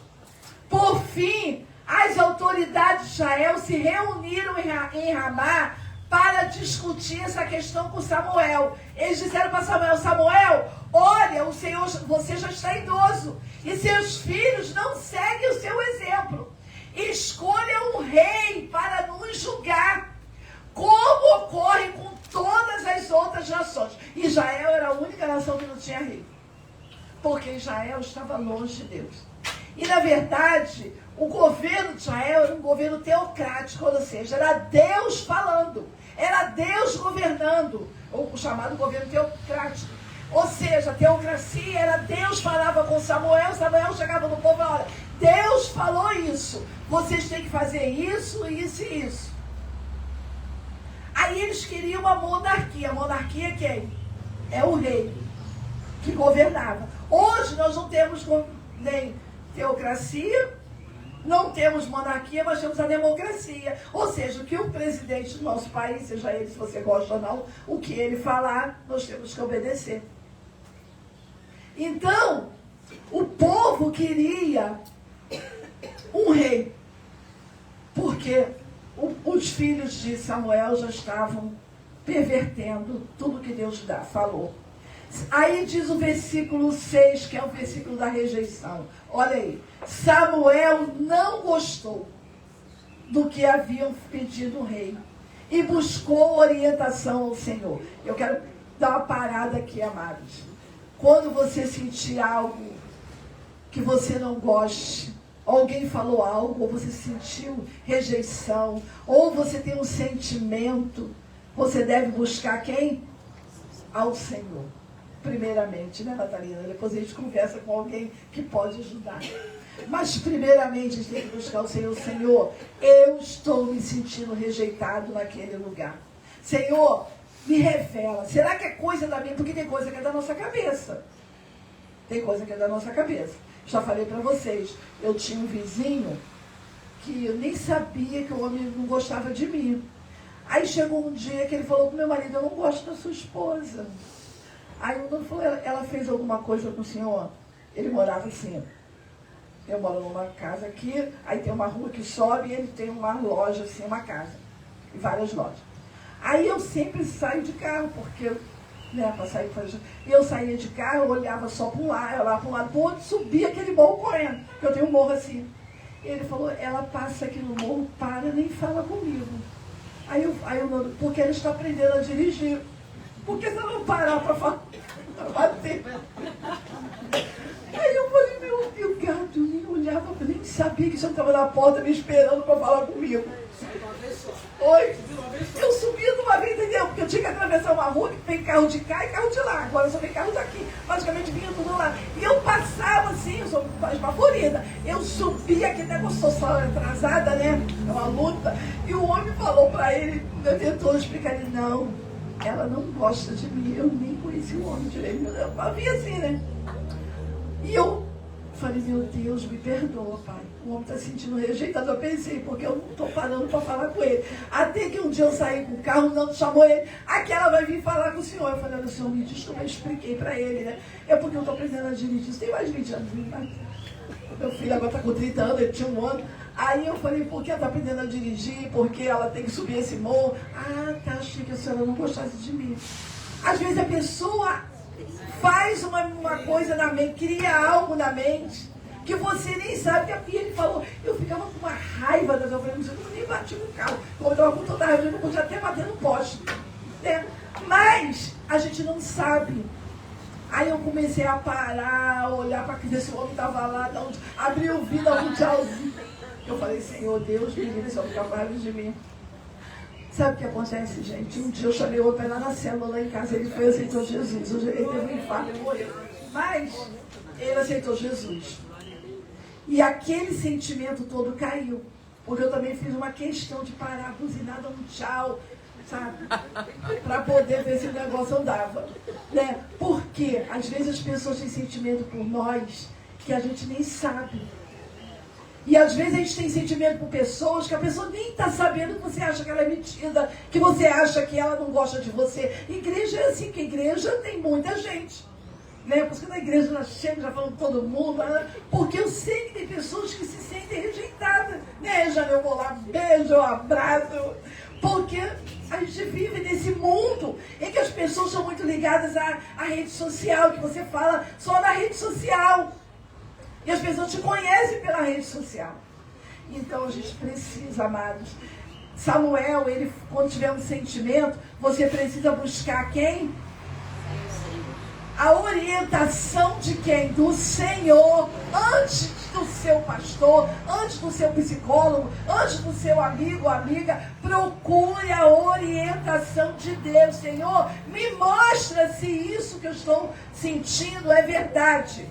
Por fim, as autoridades de Israel se reuniram em Ramá para discutir essa questão com Samuel. Eles disseram para Samuel: Samuel, olha, o Senhor, você já está idoso e seus filhos não seguem o seu exemplo. Escolha um rei para nos julgar, como ocorre com todas as outras nações. Israel era a única nação que não tinha rei, porque Israel estava longe de Deus. E na verdade, o governo de Israel era um governo teocrático, ou seja, era Deus falando, era Deus governando, ou o chamado governo teocrático. Ou seja, a teocracia era Deus falava com Samuel, Samuel chegava no povo e falava: olha, Deus falou isso, vocês têm que fazer isso, isso e isso. Aí eles queriam uma monarquia. A monarquia é quem? É o rei que governava. Hoje nós não temos nem teocracia, não temos monarquia, mas temos a democracia. Ou seja, o que o presidente do nosso país, seja ele, se você gosta ou não, o que ele falar, nós temos que obedecer. Então, o povo queria um rei, porque os filhos de Samuel já estavam pervertendo tudo que Deus falou. Aí diz o versículo 6, que é o versículo da rejeição. Olha aí. Samuel não gostou do que haviam pedido o rei e buscou orientação ao Senhor. Eu quero dar uma parada aqui, amados. Quando você sentir algo que você não goste, alguém falou algo, ou você sentiu rejeição, ou você tem um sentimento, você deve buscar quem? Ao Senhor. Primeiramente, né, Natalina? Depois a gente conversa com alguém que pode ajudar. Mas primeiramente a gente tem que buscar o Senhor. Senhor, eu estou me sentindo rejeitado naquele lugar. Senhor, me revela. Será que é coisa da minha? Porque tem coisa que é da nossa cabeça. Tem coisa que é da nossa cabeça. Já falei para vocês, eu tinha um vizinho que eu nem sabia que o homem não gostava de mim. Aí chegou um dia que ele falou com meu marido: eu não gosto da sua esposa. Aí o dono falou: ela fez alguma coisa com o senhor? Ele morava assim. Eu moro numa casa aqui, aí tem uma rua que sobe e ele tem uma loja assim, uma casa. E várias lojas. Aí eu sempre saio de carro, porque, né, para sair para... E eu saía de carro, eu olhava só para um lado, eu olhava para um lado, para o outro, subia aquele morro correndo, porque eu tenho um morro assim. E ele falou: ela passa aqui no morro, para, nem fala comigo. Aí eu porque ela está aprendendo a dirigir. Porque se ela não parar para falar, para bater. Aí eu falei: meu Deus, gato, eu nem olhava, eu nem sabia que você estava na porta me esperando para falar comigo. Oi? Eu subia de uma vez, entendeu? Porque eu tinha que atravessar uma rua que tem carro de cá e carro de lá. Agora só tem carro daqui. Praticamente vinha tudo lá. E eu passava assim, eu sou esbaforida. Eu subia, aquele negócio, sou só atrasada, né? É uma luta. E o homem falou pra ele, eu tentou explicar ele: não, ela não gosta de mim. Eu nem conheci o homem direito. Eu vi assim, né? E eu falei: meu Deus, me perdoa, pai. O homem está se sentindo rejeitado. Eu pensei, porque eu não estou parando para falar com ele. Até que um dia eu saí com o carro, não chamou ele. Aqui ela vai vir falar com o senhor. Eu falei: olha, o senhor me desculpa, eu expliquei para ele, né? É porque eu estou aprendendo a dirigir. Você tem mais de 20 anos, né? Meu filho agora está com 30 anos, ele tinha 1 ano. Aí eu falei: por que ela está aprendendo a dirigir? Porque ela tem que subir esse morro. Ah, tá, achei que a senhora não gostasse de mim. Às vezes a pessoa faz uma coisa na mente, cria algo na mente, que você nem sabe. Que ele falou, eu ficava com uma raiva das ovelhas, eu nem bati no carro, eu estava com toda a raiva, eu não podia até bater no poste, né? Mas a gente não sabe. Aí eu comecei a parar, olhar para ver se o homem estava lá, abri o vidro, um tchauzinho. Eu falei, Senhor Deus, me livre, se eu ficar mais de mim. Sabe o que acontece, gente? Um dia eu chamei o outro lá na célula, lá em casa, ele foi e aceitou Jesus. Ele teve um infarto e morreu. Mas ele aceitou Jesus. E aquele sentimento todo caiu. Porque eu também fiz uma questão de parar, buzinar, dar um tchau, sabe? Para poder ver se o negócio andava. Né? Porque às vezes as pessoas têm sentimento por nós que a gente nem sabe. E às vezes a gente tem sentimento por pessoas que a pessoa nem está sabendo, que você acha que ela é metida, que você acha que ela não gosta de você. Igreja é assim, que igreja tem muita gente. Né? Por isso que na igreja nós chegamos já falando todo mundo, né? Porque eu sei que tem pessoas que se sentem rejeitadas. Né, Jana? Eu vou lá, beijo, eu abraço. Porque a gente vive nesse mundo em que as pessoas são muito ligadas à rede social, que você fala só na rede social. E as pessoas te conhecem pela rede social. Então a gente precisa, amados. Samuel, ele, quando tiver um sentimento, você precisa buscar quem? A orientação de quem? Do Senhor, antes do seu pastor, antes do seu psicólogo, antes do seu amigo ou amiga. Procure a orientação de Deus. Senhor, me mostra se isso que eu estou sentindo é verdade.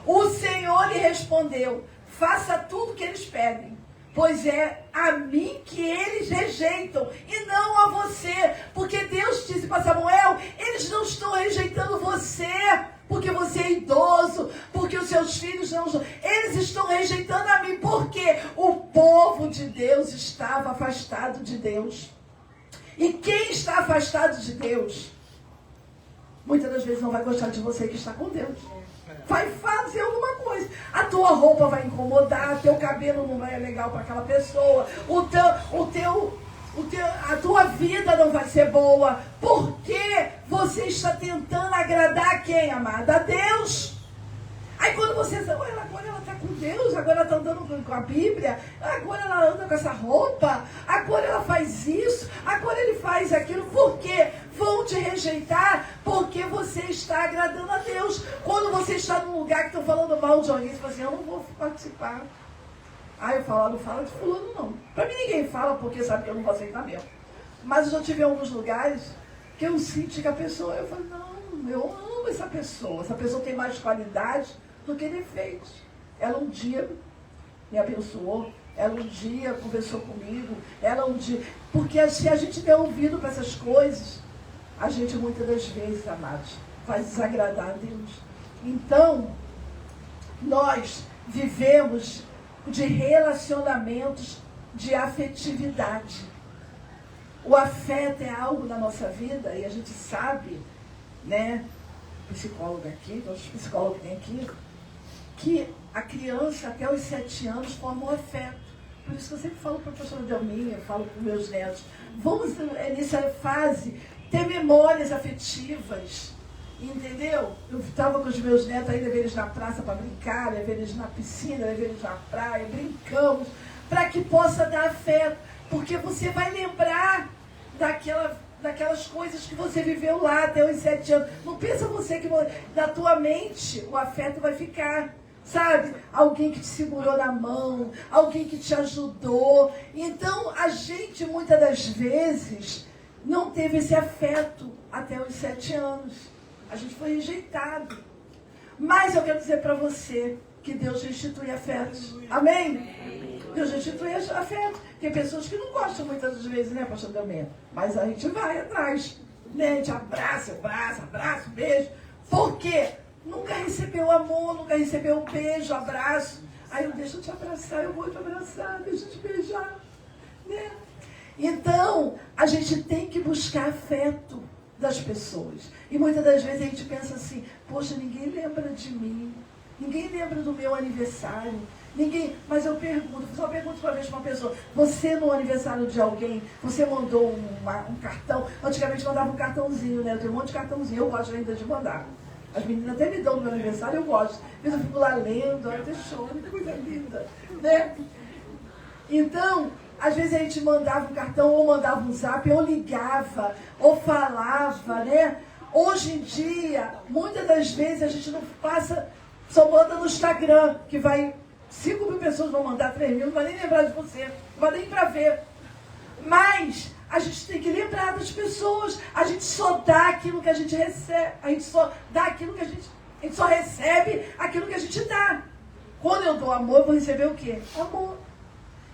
O Senhor lhe respondeu, faça tudo o que eles pedem, pois é a mim que eles rejeitam e não a você. Porque Deus disse para Samuel, eles não estão rejeitando você, porque você é idoso, porque os seus filhos não estão. Eles estão rejeitando a mim, porque o povo de Deus estava afastado de Deus. E quem está afastado de Deus, muitas das vezes não vai gostar de você que está com Deus. Vai fazer alguma coisa. A tua roupa vai incomodar, teu cabelo não vai ser legal para aquela pessoa, a tua vida não vai ser boa, porque você está tentando agradar quem, amada? A Deus. Aí quando você diz, agora ela está com Deus, agora ela está andando com a Bíblia, agora ela anda com essa roupa, agora ela faz isso, agora ele faz aquilo. Por quê? Vão te rejeitar porque você está agradando a Deus. Quando você está num lugar que estão falando mal de alguém, você fala assim, eu não vou participar. Aí eu falo, não fala de fulano não. Para mim ninguém fala porque sabe que eu não vou aceitar mesmo. Mas eu já tive alguns lugares que eu senti que a pessoa, eu falo, não, eu amo essa pessoa tem mais qualidade do que defeitos. Ela um dia me abençoou, ela um dia conversou comigo, ela um dia... Porque se a gente der ouvido para essas coisas, a gente muitas das vezes, amados, vai desagradar a Deus. Então, nós vivemos de relacionamentos de afetividade. O afeto é algo na nossa vida e a gente sabe, né, psicólogo aqui, todos os psicólogos que tem aqui, que a criança até os 7 anos forma um afeto. Por isso que eu sempre falo para a professora Delminha, falo para os meus netos, vamos nessa fase ter memórias afetivas, entendeu? Eu estava com os meus netos aí, levei eles na praça para brincar, levei eles na piscina, levei eles na praia, brincamos, para que possa dar afeto, porque você vai lembrar daquelas coisas que você viveu lá até os 7 anos. Não pensa você que na tua mente o afeto vai ficar. Sabe? Alguém que te segurou na mão, alguém que te ajudou. Então, a gente, muitas das vezes, não teve esse afeto até os 7 anos. A gente foi rejeitado. Mas eu quero dizer para você que Deus restitui afetos. Amém? Deus restitui afetos. Tem pessoas que não gostam muitas das vezes, né, pastor Delminha? Mas a gente vai atrás. Né? A gente abraça, beijo. Por quê? Nunca recebeu amor, nunca recebeu um beijo, abraço. Aí eu deixo eu te abraçar, eu vou te abraçar, deixa eu te beijar. Né? Então, a gente tem que buscar afeto das pessoas. E muitas das vezes a gente pensa assim, poxa, ninguém lembra de mim, ninguém lembra do meu aniversário, ninguém. Mas eu pergunto, só pergunto uma vez para uma pessoa, você no aniversário de alguém, você mandou um cartão? Antigamente mandava um cartãozinho, né? Eu tenho um monte de cartãozinho, eu gosto ainda de mandar. As meninas até me dão no meu aniversário, eu gosto. Mas eu fico lá lendo, até choro, que coisa linda. Né? Então, às vezes a gente mandava um cartão, ou mandava um zap, ou ligava, ou falava, né? Hoje em dia, muitas das vezes a gente não passa, só manda no Instagram, que vai 5.000 pessoas vão mandar, 3.000, não vai nem lembrar de você, não vai nem para ver. Mas a gente tem que lembrar das pessoas, a gente só dá aquilo que a gente recebe, a gente só dá aquilo que a gente só recebe aquilo que a gente dá. Quando eu dou amor, eu vou receber o quê? Amor.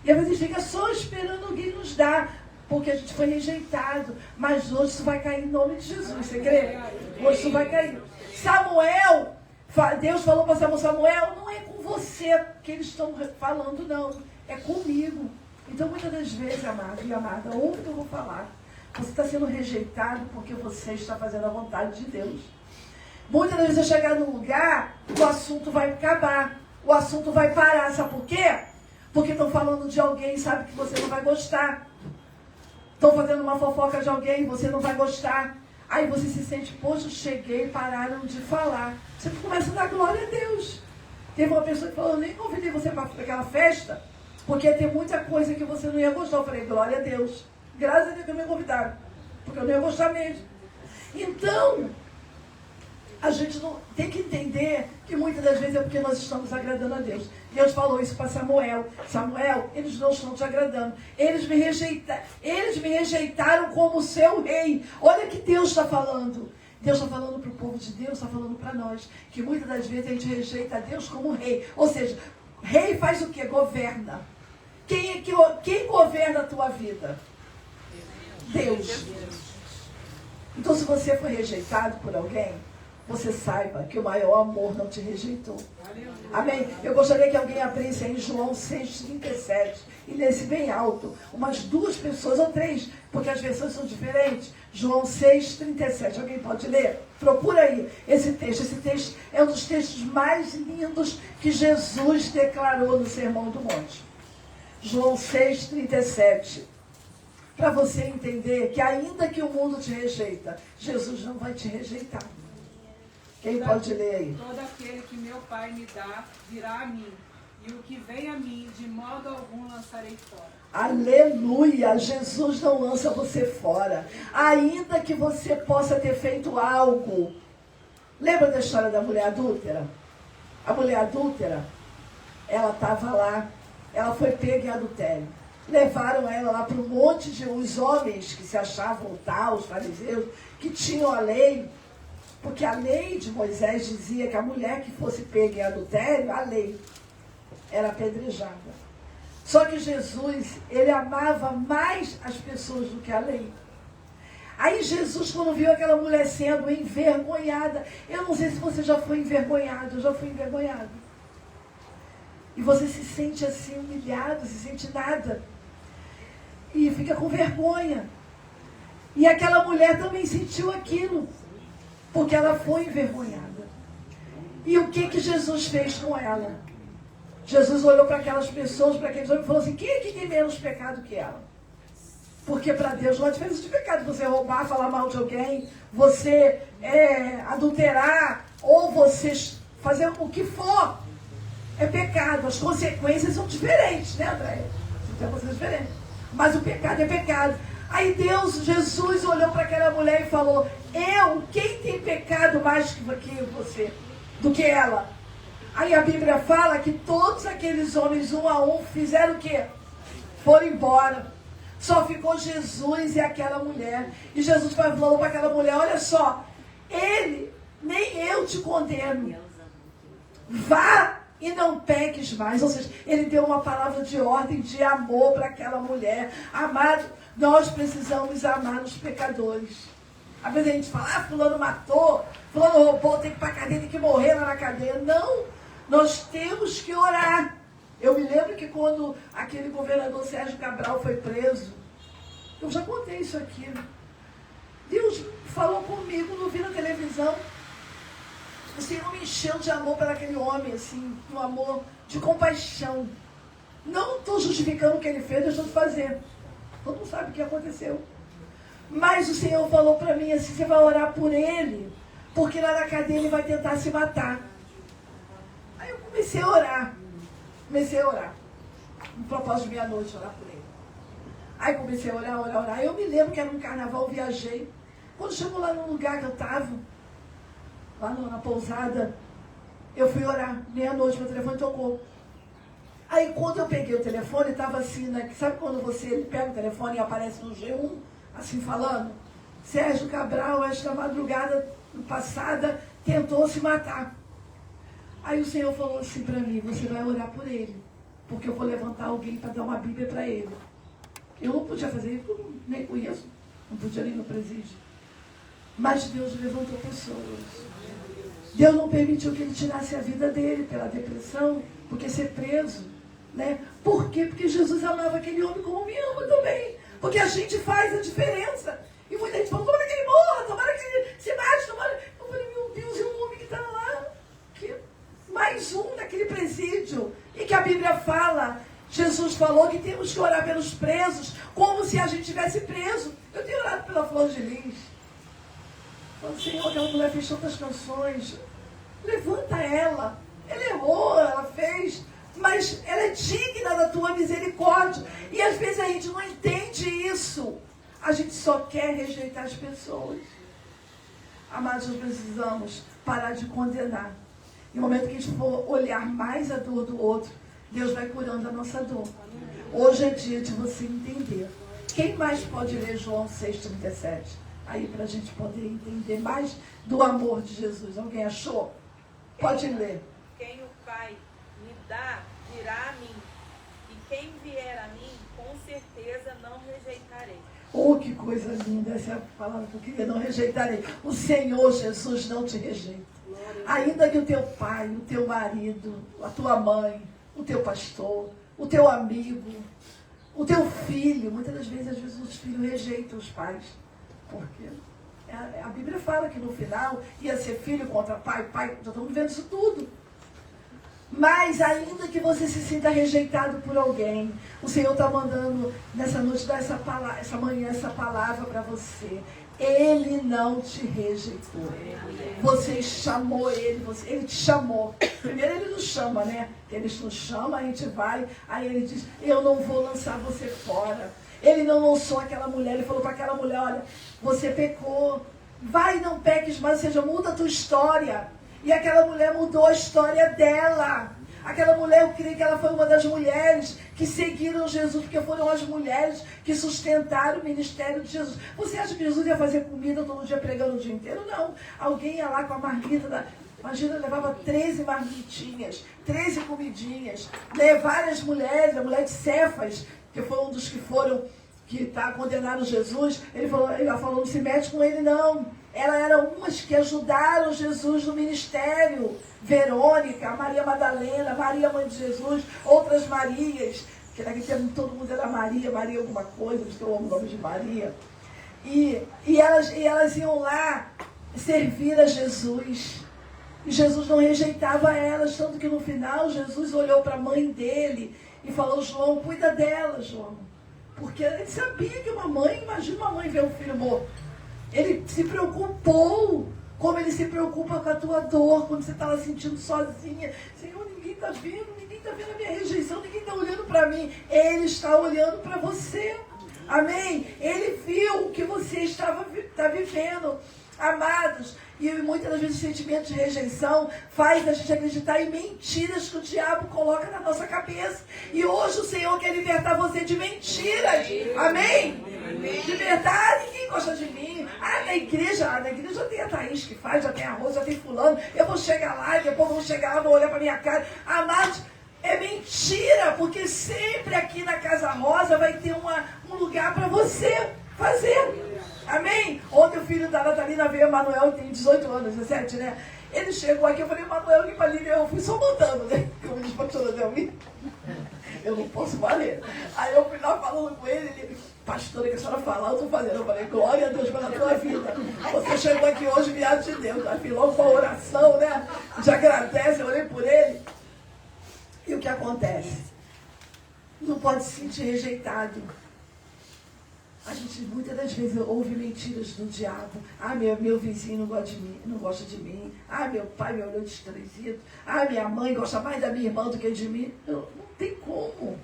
E às vezes a gente fica só esperando alguém nos dar, porque a gente foi rejeitado. Mas hoje isso vai cair em nome de Jesus, você crê? Hoje isso vai cair. Samuel, Deus falou para Samuel, não é com você que eles estão falando, não. É comigo. Então, muitas das vezes, amado e amada, ouve o que eu vou falar. Você está sendo rejeitado porque você está fazendo a vontade de Deus. Muitas das vezes, você chegar num lugar, o assunto vai acabar. O assunto vai parar. Sabe por quê? Porque estão falando de alguém, sabe que você não vai gostar. Estão fazendo uma fofoca de alguém, você não vai gostar. Aí você se sente, poxa, cheguei, pararam de falar. Você começa a dar glória a Deus. Teve uma pessoa que falou, eu nem convidei você para aquela festa, porque ia ter muita coisa que você não ia gostar. Eu falei, glória a Deus. Graças a Deus que me convidaram, porque eu não ia gostar mesmo. Então, a gente não tem que entender que muitas das vezes é porque nós estamos agradando a Deus. Deus falou isso para Samuel. Samuel, eles não estão te agradando. Eles me rejeitaram como seu rei. Olha que Deus está falando. Deus está falando para o povo de Deus, está falando para nós. Que muitas das vezes a gente rejeita a Deus como rei. Ou seja, rei faz o quê? Governa. Quem governa a tua vida? Deus. Então, se você foi rejeitado por alguém, você saiba que o maior amor não te rejeitou. Amém? Eu gostaria que alguém abrisse em João 6,37 e lesse bem alto. Umas 2 pessoas ou 3, porque as versões são diferentes. João 6,37. Alguém pode ler? Procura aí esse texto. Esse texto é um dos textos mais lindos que Jesus declarou no Sermão do Monte. João 6,37. Para você entender que ainda que o mundo te rejeita, Jesus não vai te rejeitar. Quem pode ler aí? Todo aquele que meu Pai me dá, virá a mim, e o que vem a mim, de modo algum lançarei fora. Aleluia! Jesus não lança você fora. Ainda que você possa ter feito algo. Lembra da história da mulher adúltera? A mulher adúltera, ela estava lá, ela foi pega em adultério. Levaram ela lá para um monte de os homens que se achavam tal, os fariseus, que tinham a lei. Porque a lei de Moisés dizia que a mulher que fosse pega em adultério, a lei era apedrejada. Só que Jesus, ele amava mais as pessoas do que a lei. Aí Jesus, quando viu aquela mulher sendo envergonhada, eu não sei se você já foi envergonhado, eu já fui envergonhado. E você se sente assim humilhado, se sente nada. E fica com vergonha. E aquela mulher também sentiu aquilo. Porque ela foi envergonhada. E o que Jesus fez com ela? Jesus olhou para aquelas pessoas, para aqueles homens e falou assim, quem é que tem menos pecado que ela? Porque para Deus não há diferença de pecado. Você roubar, falar mal de alguém, você adulterar, ou você fazer o que for, é pecado. As consequências são diferentes, né, André? São consequências diferentes. Mas o pecado é pecado. Aí Jesus olhou para aquela mulher e falou, quem tem pecado mais que você, do que ela? Aí a Bíblia fala que todos aqueles homens, um a um, fizeram o quê? Foram embora. Só ficou Jesus e aquela mulher. E Jesus falou para aquela mulher, olha só, nem eu te condeno. Vá e não peques mais. Ou seja, ele deu uma palavra de ordem, de amor para aquela mulher. Amado, nós precisamos amar os pecadores. Às vezes a gente fala, fulano matou, fulano roubou, tem que ir para a cadeia, tem que morrer lá na cadeia. Não, nós temos que orar. Eu me lembro que quando aquele governador Sérgio Cabral foi preso, eu já contei isso aqui. Deus falou comigo, não vi na televisão. O Senhor me encheu de amor para aquele homem, assim, um amor de compaixão. Não estou justificando o que ele fez, deixou de fazer. Todo mundo sabe o que aconteceu. Mas o Senhor falou para mim assim, você vai orar por ele, porque lá na cadeia ele vai tentar se matar. Aí eu comecei a orar. No propósito de meia-noite, orar por ele. Aí comecei a orar. Eu me lembro que era um carnaval, viajei. Quando chegou lá no lugar que eu estava, lá na pousada, eu fui orar. Meia-noite, meu telefone tocou. Aí quando eu peguei o telefone, estava assim, né? Sabe quando você pega o telefone e aparece no G1, assim falando? Sérgio Cabral, esta madrugada passada, tentou se matar. Aí o Senhor falou assim para mim, você vai orar por ele, porque eu vou levantar alguém para dar uma Bíblia para ele. Eu não podia fazer isso, porque eu nem conheço, não podia ir no presídio. Mas Deus levantou pessoas. Deus não permitiu que ele tirasse a vida dele pela depressão, porque ser preso, né? Por quê? Porque Jesus amava aquele homem como me ama também. Porque a gente faz a diferença. E muita gente falou, tomara que ele morra, tomara que ele se mate, tomara... Eu falei, meu Deus, e um homem que está lá? Mais um naquele presídio. E que a Bíblia fala, Jesus falou que temos que orar pelos presos, como se a gente tivesse preso. Eu tenho orado pela Flor de Lis. Falando, Senhor, aquela mulher fez tantas canções. Levanta ela. Ela errou, ela fez, mas ela é digna da tua misericórdia. E às vezes a gente não entende isso. A gente só quer rejeitar as pessoas. Amados, nós precisamos parar de condenar. No momento que a gente for olhar mais a dor do outro, Deus vai curando a nossa dor. Hoje é dia de você entender. Quem mais pode ler João 6,37? Aí para a gente poder entender mais do amor de Jesus. Alguém achou? Pode ler. Quem o Pai me dá, virá a mim. E quem vier a mim, com certeza não rejeitarei. Oh, que coisa linda. Essa é a palavra que eu queria, não rejeitarei. O Senhor Jesus não te rejeita. Ainda que o teu pai, o teu marido, a tua mãe, o teu pastor, o teu amigo, o teu filho, muitas das vezes, às vezes os filhos rejeitam os pais. Por quê? A Bíblia fala que no final ia ser filho contra pai, já estamos vendo isso tudo. Mas ainda que você se sinta rejeitado por alguém, o Senhor está mandando nessa noite, dar essa manhã, essa palavra para você. Ele não te rejeitou. Você chamou ele, ele te chamou. Primeiro ele nos chama, né? Ele nos chama, a gente vai, aí ele diz, eu não vou lançar você fora. Ele não lançou aquela mulher, ele falou para aquela mulher, olha, você pecou, vai, não peques mais, ou seja, muda a tua história. E aquela mulher mudou a história dela. Aquela mulher, eu creio que ela foi uma das mulheres que seguiram Jesus, porque foram as mulheres que sustentaram o ministério de Jesus. Você acha que Jesus ia fazer comida todo dia pregando o dia inteiro? Não. Alguém ia lá com a marmita, imagina, levava 13 marmitinhas, 13 comidinhas, várias mulheres, a mulher de Cefas, que foi um dos que foram, que condenaram Jesus, ela falou, não se mete com ele não. Ela era umas que ajudaram Jesus no ministério. Verônica, Maria Madalena, Maria Mãe de Jesus, outras Marias, que naquele tempo todo mundo era Maria alguma coisa, porque eu amo o nome de Maria. E elas iam lá servir a Jesus. E Jesus não rejeitava elas, tanto que no final Jesus olhou para a mãe dele e falou, João, cuida dela, João. Porque ele sabia que uma mãe, imagina uma mãe ver um filho morto. Ele se preocupou, como ele se preocupa com a tua dor, quando você está lá sentindo sozinha. Senhor, ninguém está vendo a minha rejeição, ninguém está olhando para mim. Ele está olhando para você. Amém? Ele viu o que você está vivendo. Amados, e muitas das vezes o sentimento de rejeição faz a gente acreditar em mentiras que o diabo coloca na nossa cabeça. E hoje o Senhor quer libertar você de mentiras. Amém? Libertar, ninguém gosta de mim. Na igreja tem a Thaís que faz, já tem a Rosa, já tem fulano. Eu vou chegar lá e depois vão chegar lá, vão olhar para minha cara. Amados, é mentira, porque sempre aqui na Casa Rosa vai ter um lugar para você fazer. Amém? Ontem o filho da Natalina veio, Emanuel, tem 18 anos, 17, né? Ele chegou aqui, eu falei, Emanuel, limpa ali, eu fui só montando, né? Como diz a pastora Delmi, eu não posso valer. Aí eu fui lá falando com ele, pastora, que a senhora falar, eu estou fazendo. Eu falei, glória a Deus pela tua vida. Você chegou aqui hoje, viado de Deus. Aí fiz logo com a oração, né? Já agradece, eu orei por ele. E o que acontece? Não pode se sentir rejeitado. A gente muitas das vezes ouve mentiras do diabo. Meu vizinho não gosta de mim. Meu pai me olhou desprezível. Minha mãe gosta mais da minha irmã do que de mim. Não tem como.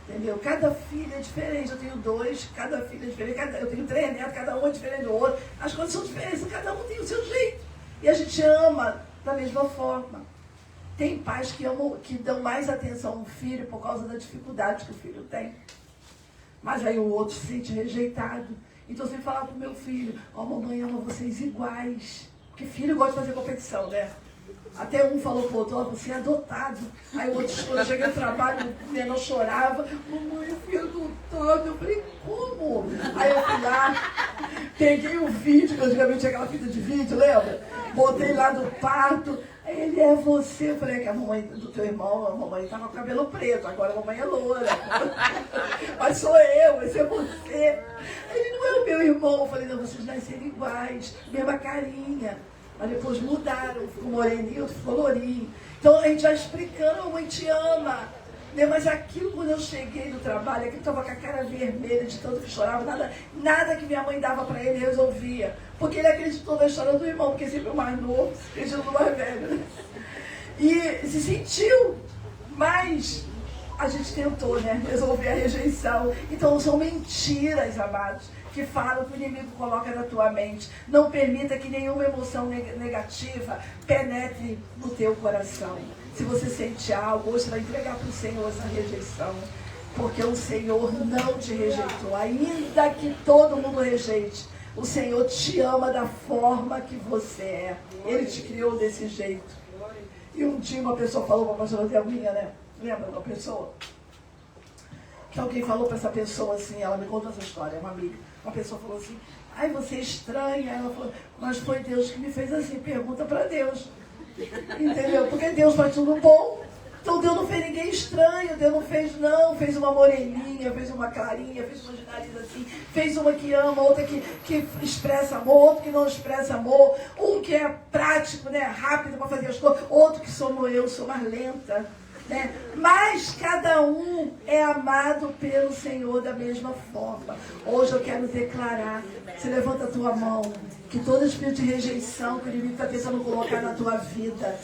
Entendeu? Cada filho é diferente. Eu tenho 2, cada filho é diferente. Eu tenho 3 netos, cada um é diferente do outro. As coisas são diferentes, cada um tem o seu jeito. E a gente ama da mesma forma. Tem pais que dão mais atenção ao filho por causa da dificuldade que o filho tem. Mas aí o outro se sente rejeitado. Então você fala pro meu filho, mamãe ama vocês iguais. Porque filho gosta de fazer competição, né? Até um falou pro outro, você é adotado. Aí o outro, quando eu cheguei no trabalho, o menor chorava, mamãe, eu fui adotado. Eu falei, como? Aí eu fui lá, peguei o vídeo, que antigamente tinha aquela fita de vídeo, lembra? Botei lá do parto. Aí ele, é você. Eu falei, que a mamãe do teu irmão, a mamãe tava com o cabelo preto, agora a mamãe é loura. Mas sou eu, esse é você. Ele não é o meu irmão. Eu falei, não, vocês nasceram iguais, mesma carinha. Mas depois mudaram, ficou moreninho, outro ficou lourinho. Então a gente vai explicando, a mamãe te ama. Né? Mas aquilo, quando eu cheguei no trabalho, aquilo estava com a cara vermelha de tanto que chorava, nada que minha mãe dava para ele resolvia. Porque ele acreditou na história do irmão, porque sempre o mais novo, acreditou no mais velho. Né? E se sentiu, mas a gente tentou, né, resolver a rejeição. Então são mentiras, amados, que falam que o inimigo coloca na tua mente. Não permita que nenhuma emoção negativa penetre no teu coração. Se você sente algo, hoje você vai entregar para o Senhor essa rejeição. Porque o Senhor não te rejeitou. Ainda que todo mundo rejeite, o Senhor te ama da forma que você é. Ele te criou desse jeito. E um dia uma pessoa falou para a pastora Delminha, né? Lembra uma pessoa? Que alguém falou para essa pessoa assim, ela me contou essa história, uma amiga. Uma pessoa falou assim, ai, você é estranha. Ela falou, mas foi Deus que me fez assim, pergunta para Deus. Entendeu? Porque Deus faz tudo bom. Então Deus não fez ninguém estranho, Deus não fez fez uma moreninha, fez uma clarinha, fez uma de nariz assim, fez uma que ama, outra que expressa amor, outro que não expressa amor, um que é prático, né, rápido para fazer as coisas, outro que sou eu, sou mais lenta. Né? Mas cada um é amado pelo Senhor da mesma forma. Hoje eu quero declarar, se levanta a tua mão, que todo espírito de rejeição que o inimigo está tentando colocar na tua vida,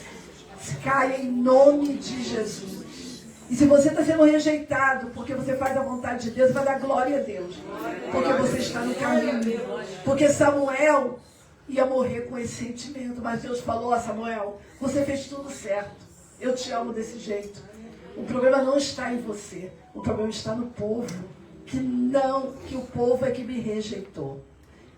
caia em nome de Jesus. E se você está sendo rejeitado porque você faz a vontade de Deus, vai dar glória a Deus. Porque você está no caminho. Porque Samuel ia morrer com esse sentimento. Mas Deus falou, Samuel, você fez tudo certo. Eu te amo desse jeito. O problema não está em você. O problema está no povo. Que o povo é que me rejeitou.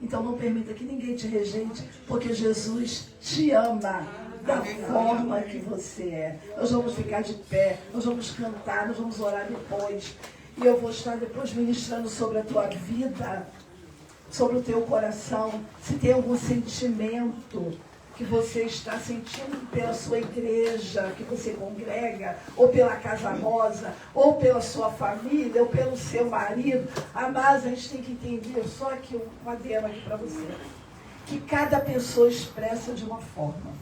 Então não permita que ninguém te rejeite, porque Jesus te ama da forma que você é. Nós vamos ficar de pé, nós vamos cantar, nós vamos orar depois. E eu vou estar depois ministrando sobre a tua vida, sobre o teu coração. Se tem algum sentimento que você está sentindo pela sua igreja, que você congrega, ou pela Casa Rosa, ou pela sua família, ou pelo seu marido. Mas a gente tem que entender, só aqui um adendo aqui para você, que cada pessoa expressa de uma forma.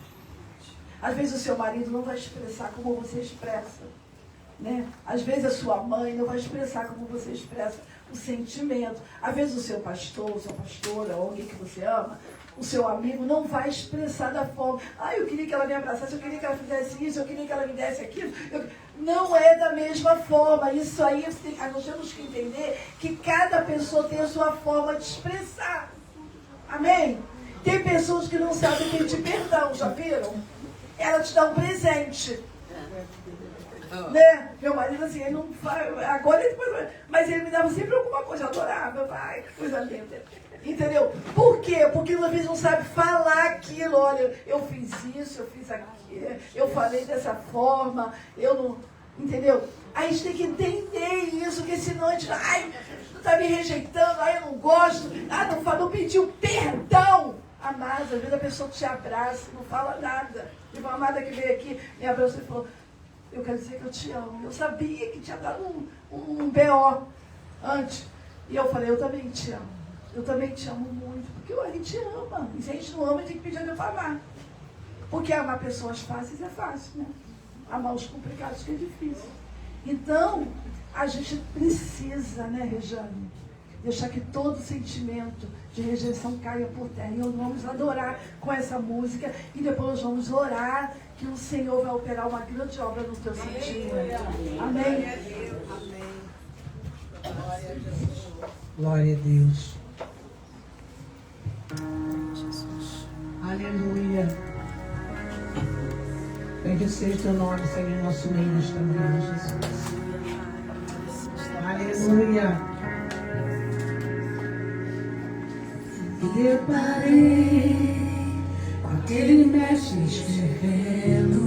Às vezes o seu marido não vai expressar como você expressa, né? Às vezes a sua mãe não vai expressar como você expressa o sentimento. Às vezes o seu pastor, sua pastora, ou alguém que você ama, o seu amigo não vai expressar da forma. Eu queria que ela me abraçasse, eu queria que ela fizesse isso, eu queria que ela me desse aquilo. Não é da mesma forma. Isso aí, nós temos que entender que cada pessoa tem a sua forma de expressar. Amém? Tem pessoas que não sabem pedir perdão, já viram? Ela te dá um presente. Né? Meu marido assim, ele não faz, agora ele depois, mas ele me dava sempre alguma coisa, eu adorava, vai, que coisa linda. Entendeu? Por quê? Porque às vezes não sabe falar aquilo. Olha, eu fiz isso, eu fiz aquilo, eu falei dessa forma, eu não. Entendeu? Aí a gente tem que entender isso, porque senão a gente. Tu tá me rejeitando, eu não gosto, não pediu perdão. Amada, às vezes a pessoa te abraça, não fala nada. Teve uma amada que veio aqui, me abraçou e falou, eu quero dizer que eu te amo. Eu sabia que tinha dado um BO antes. E eu falei, eu também te amo. Eu também te amo muito, porque a gente ama. E se a gente não ama, a gente tem que pedir a Deus para amar. Porque amar pessoas fáceis é fácil, né? Amar os complicados que é difícil. Então, a gente precisa, né, Rejane, deixar que todo sentimento de rejeição caia por terra. E nós vamos adorar com essa música e depois nós vamos orar que o Senhor vai operar uma grande obra no teu sentimento. Amém? Amém. Glória a Deus. Aleluia. Bendito seja o teu nome, Senhor, em nosso meio nesta manhã, Jesus. Aleluia. Me deparei com aquele mestre escrevendo,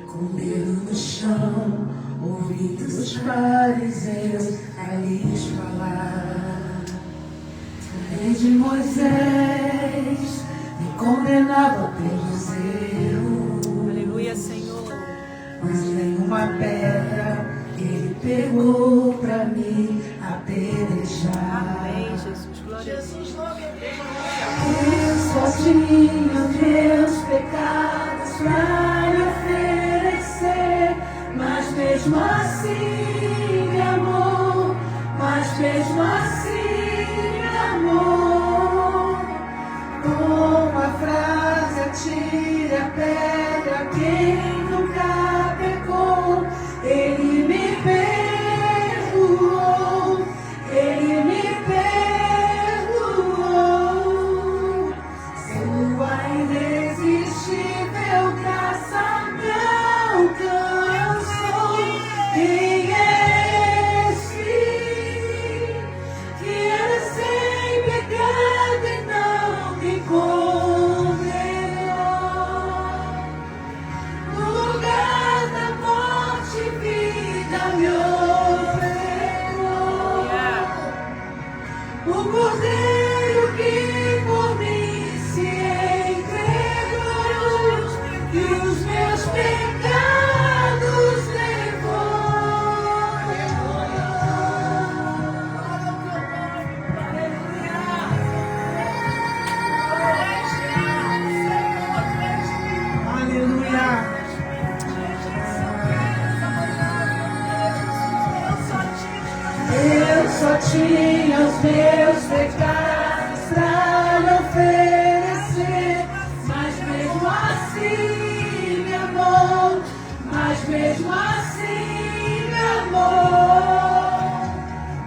com o dedo no chão, ouvindo os fariseus a lhes falar. A lei de Moisés me condenava pelos erros. Aleluia, Senhor. Mas nenhuma pedra ele pegou pra mim apedrejar. Amém, Jesus. Glória a Deus. Eu só tinha meus pecados pra lhe oferecer, mas mesmo assim me amou, mas mesmo assim me amou. Com a frase atire a pedra quem nunca pecou, ele me perdoou, ele me perdoou. Sua irresistível graça me alcançou. Quem é esse que era sem pecado e não me condenou? No lugar da morte, vida me ofertou. O Cordeiro que por mim se entregou e os meus pecados levou. Aleluia. Eu só tinha os meus pecados pra lhe oferecer, mas mesmo assim me amou, mas mesmo assim me amou.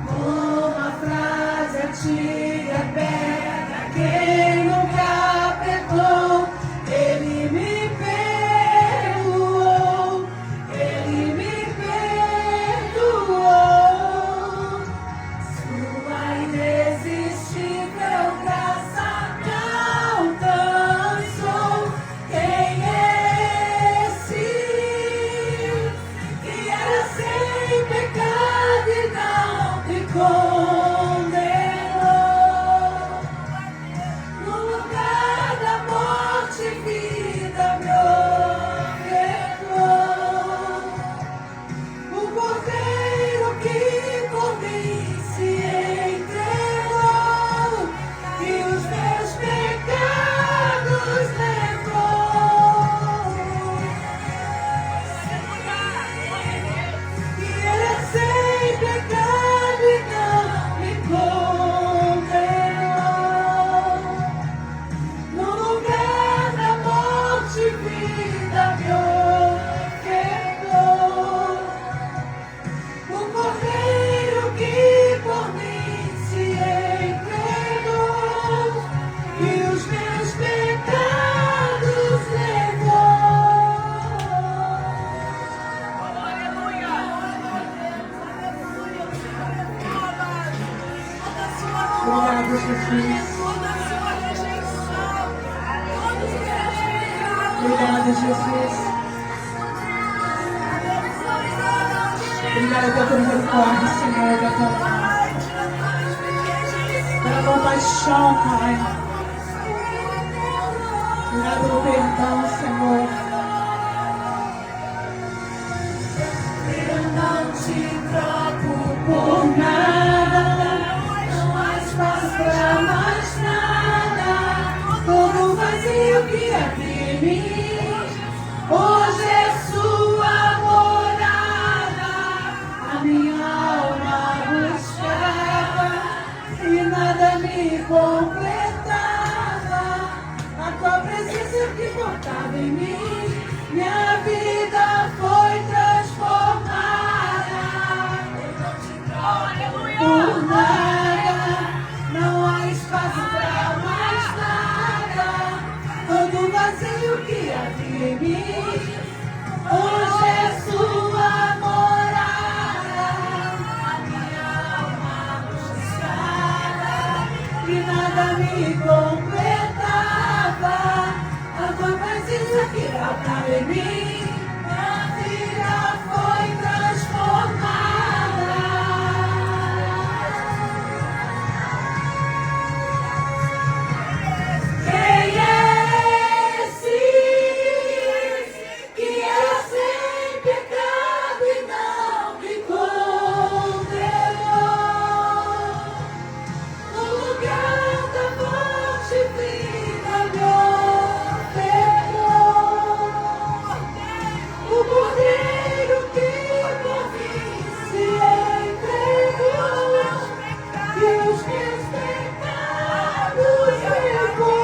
Com a frase atire a pedra quem nunca pecou, ele me perdoou, ele me perdoou. Sua irresistível graça me alcançou. Quem é esse que era sem pecado e não me condenou? No lugar da morte, vida me ofertou. O Cordeiro que por mim se entregou e os meus pecados levou. Que era sem pecado e não me condenou. No lugar da morte, vida me ofertou. O Cordeiro que por mim se entregou e os meus pecados levou. Obrigada, Jesus. Obrigada, Jesus. Obrigada pela tua misericórdia, Senhor, da tua paz, pela compaixão, Pai. Obrigada pelo perdão, Senhor. Eu não te troco por nada, não há espaço pra mais nada. Todo vazio que havia em mim, hoje é sua morada. A minha alma buscava e nada me completava. A tua presença que portava em mim, minha vida foi transformada. vida me completava. A tua presença que faltava em mim, minha vida foi transformada. Quem é esse que é sem pecado e não me condenou? No lugar da morte, vida me ofertou. O Cordeiro que por mim se entregou, e os meus pecados levou.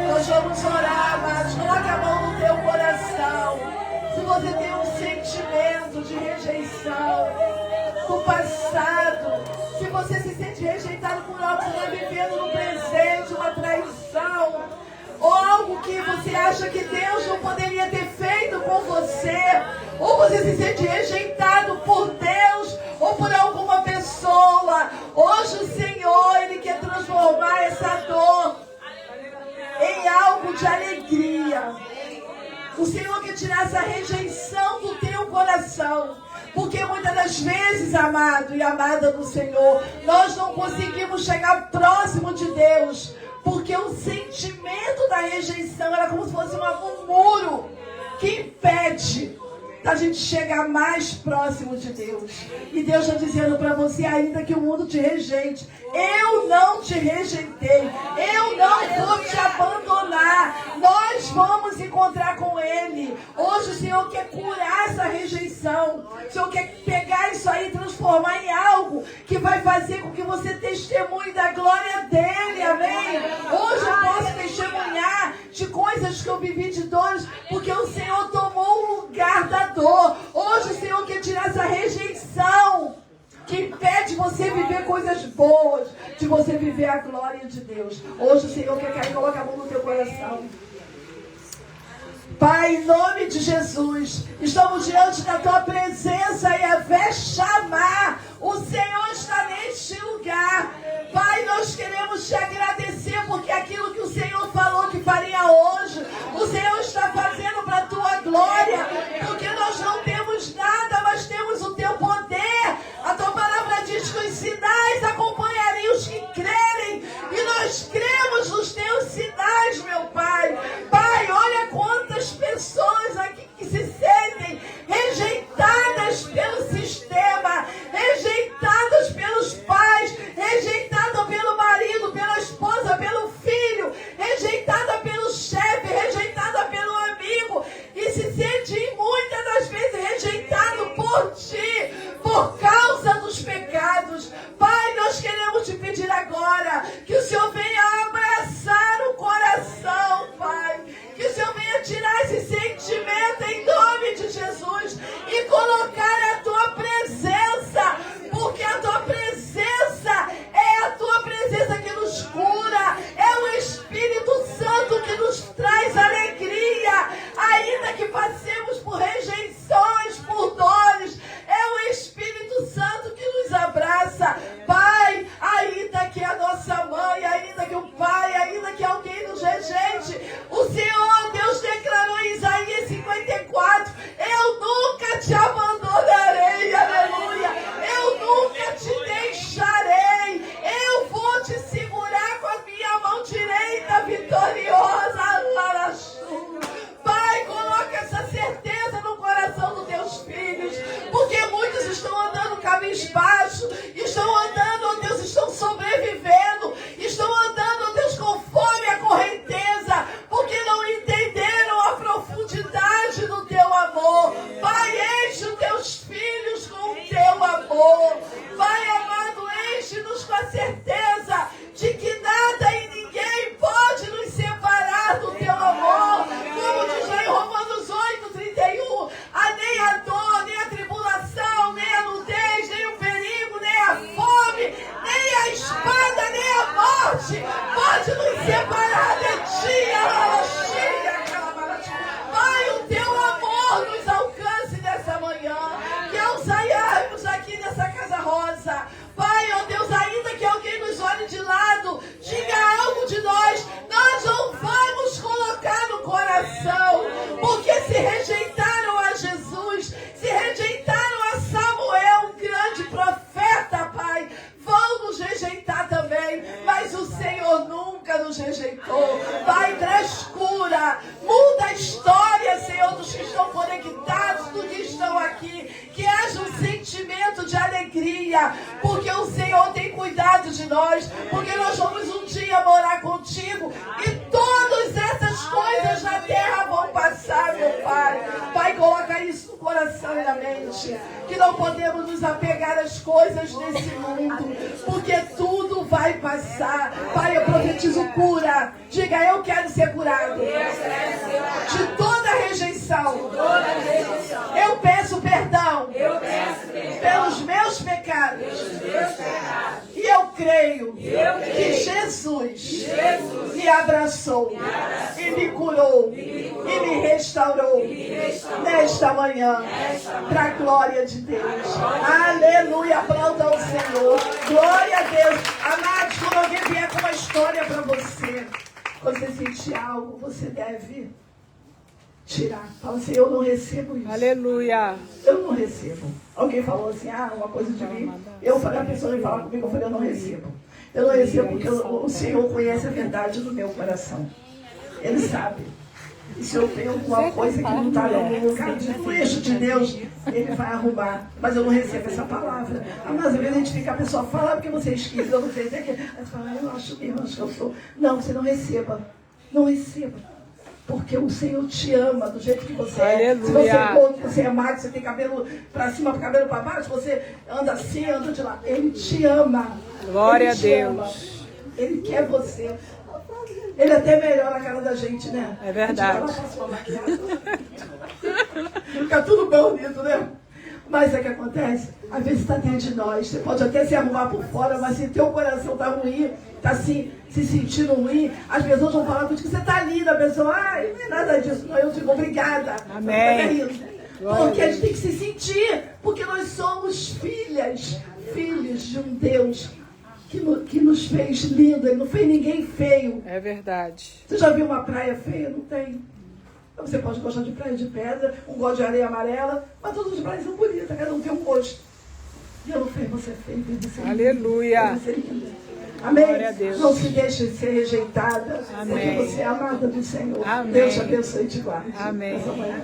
Nós vamos orar, mas coloque a mão no teu coração. Se você tem um sentimento de rejeição do passado, se você se sente rejeitado por algo que está vivendo no presente, uma traição, ou algo que você acha que Deus não poderia ter feito com você, ou você se sente rejeitado por Deus ou por alguma pessoa, hoje o Senhor, Ele quer transformar essa dor em algo de alegria. O Senhor quer tirar essa rejeição do teu coração. Porque muitas das vezes, amado e amada do Senhor, nós não conseguimos chegar próximo de Deus. Porque o sentimento da rejeição era como se fosse um muro que impede da gente chegar mais próximo de Deus. E Deus está dizendo para você, ainda que o mundo te rejeite, eu não te rejeitei, eu não vou te abandonar, nós vamos encontrar com Ele. Hoje o Senhor quer curar essa rejeição, o Senhor quer pegar isso aí e transformar em algo que vai fazer com que você testemunhe da glória dEle, amém? Hoje eu posso testemunhar de coisas que eu vivi de dores, porque o Senhor tomou o lugar da dor. Hoje o Senhor quer tirar essa rejeição que impede você viver coisas boas, de você viver a glória de Deus. Hoje o Senhor quer cair, coloca a mão no teu coração. Pai, em nome de Jesus, estamos diante da tua presença e a fé chamar. O Senhor está neste lugar. Pai, nós queremos te agradecer porque aquilo que o Senhor falou que faria hoje, o Senhor está fazendo para a tua glória, porque nós não temos nada, mas temos o teu poder. A tua palavra diz que os sinais acompanhariam os que crerem, e nós cremos nos teus sinais, meu Pai. Pai, olha quantas pessoas aqui que se sentem rejeitadas pelo sistema, rejeitadas pelos pais, rejeitadas pelo marido, pela esposa, pelo filho, rejeitada pelo chefe, rejeitada pelo amigo, e se sente muitas das vezes rejeitado por ti, por causa dos pecados. Pai, nós queremos te pedir agora que o Senhor venha abraçar o coração, Pai, que o Senhor venha tirar esse sentimento em nome de Jesus e colocar a tua presença, porque a tua presença é a tua presença que nos cura, é o Espírito Santo que nos traz alegria, ainda que passemos por rejeições, por dores, é alegria, porque o Senhor tem cuidado de nós, porque nós vamos um dia morar contigo e todas essas coisas na terra vão passar, meu Pai. Pai, coloca isso no coração e na mente, que não podemos nos apegar às coisas desse mundo, porque tudo vai passar. Pai, eu profetizo cura. Diga, eu quero ser curado de toda rejeição. Eu peço perdão pelos meus pecados. E eu creio que Jesus me abraçou e me curou e me restaurou nesta manhã, para a glória de Deus. Aleluia, aplauda ao Senhor. Glória a Deus. Amados, quando alguém vier com uma história para você, você sentir algo, você deve tirar. Fala assim, eu não recebo isso. Aleluia. Eu não recebo. Alguém falou assim, uma coisa de mim. Eu falei, a pessoa veio falar comigo, eu falei, eu não recebo. Eu não recebo porque o Senhor conhece a verdade do meu coração. Ele sabe. E se eu tenho alguma coisa que não está no lugar do eixo de Deus, Ele vai arrumar. Mas eu não recebo essa palavra. Mas às vezes a gente fica, a pessoa fala, porque você é esquisito, eu não sei o que. Aí você fala, eu acho mesmo, acho que eu sou. Não, você não receba. Não receba. Porque o Senhor te ama do jeito que você é. Se você é gordo, você é magro, você tem cabelo para cima, cabelo para baixo, você anda assim, anda de lá. Ele te ama. Glória a Deus. Ama. Ele quer você. Ele até melhora a cara da gente, né? É verdade. Fica tudo bonito, né? Mas é que acontece? Às vezes está dentro de nós. Você pode até se arrumar por fora, mas se teu coração está ruim, está assim, se sentindo ruim, as pessoas vão falar contigo, você está linda, a pessoa, não é nada disso. Não, eu digo, obrigada. Amém. Porque a gente tem que se sentir, porque nós somos filhos de um Deus que nos fez lindo. Ele não fez ninguém feio. É verdade. Você já viu uma praia feia? Não tem. Você pode gostar de praia de pedra, um gosto de areia amarela, mas todas as praias são bonitas, cada um tem um gosto. E eu não fiz você feio, fiz você lindo. Aleluia. Você lindo. Amém? Glória a Deus. Não se deixe ser rejeitada, Amém. porque você é amada do Senhor. Amém. Deus te abençoe e te guarde. Amém. Nessa manhã.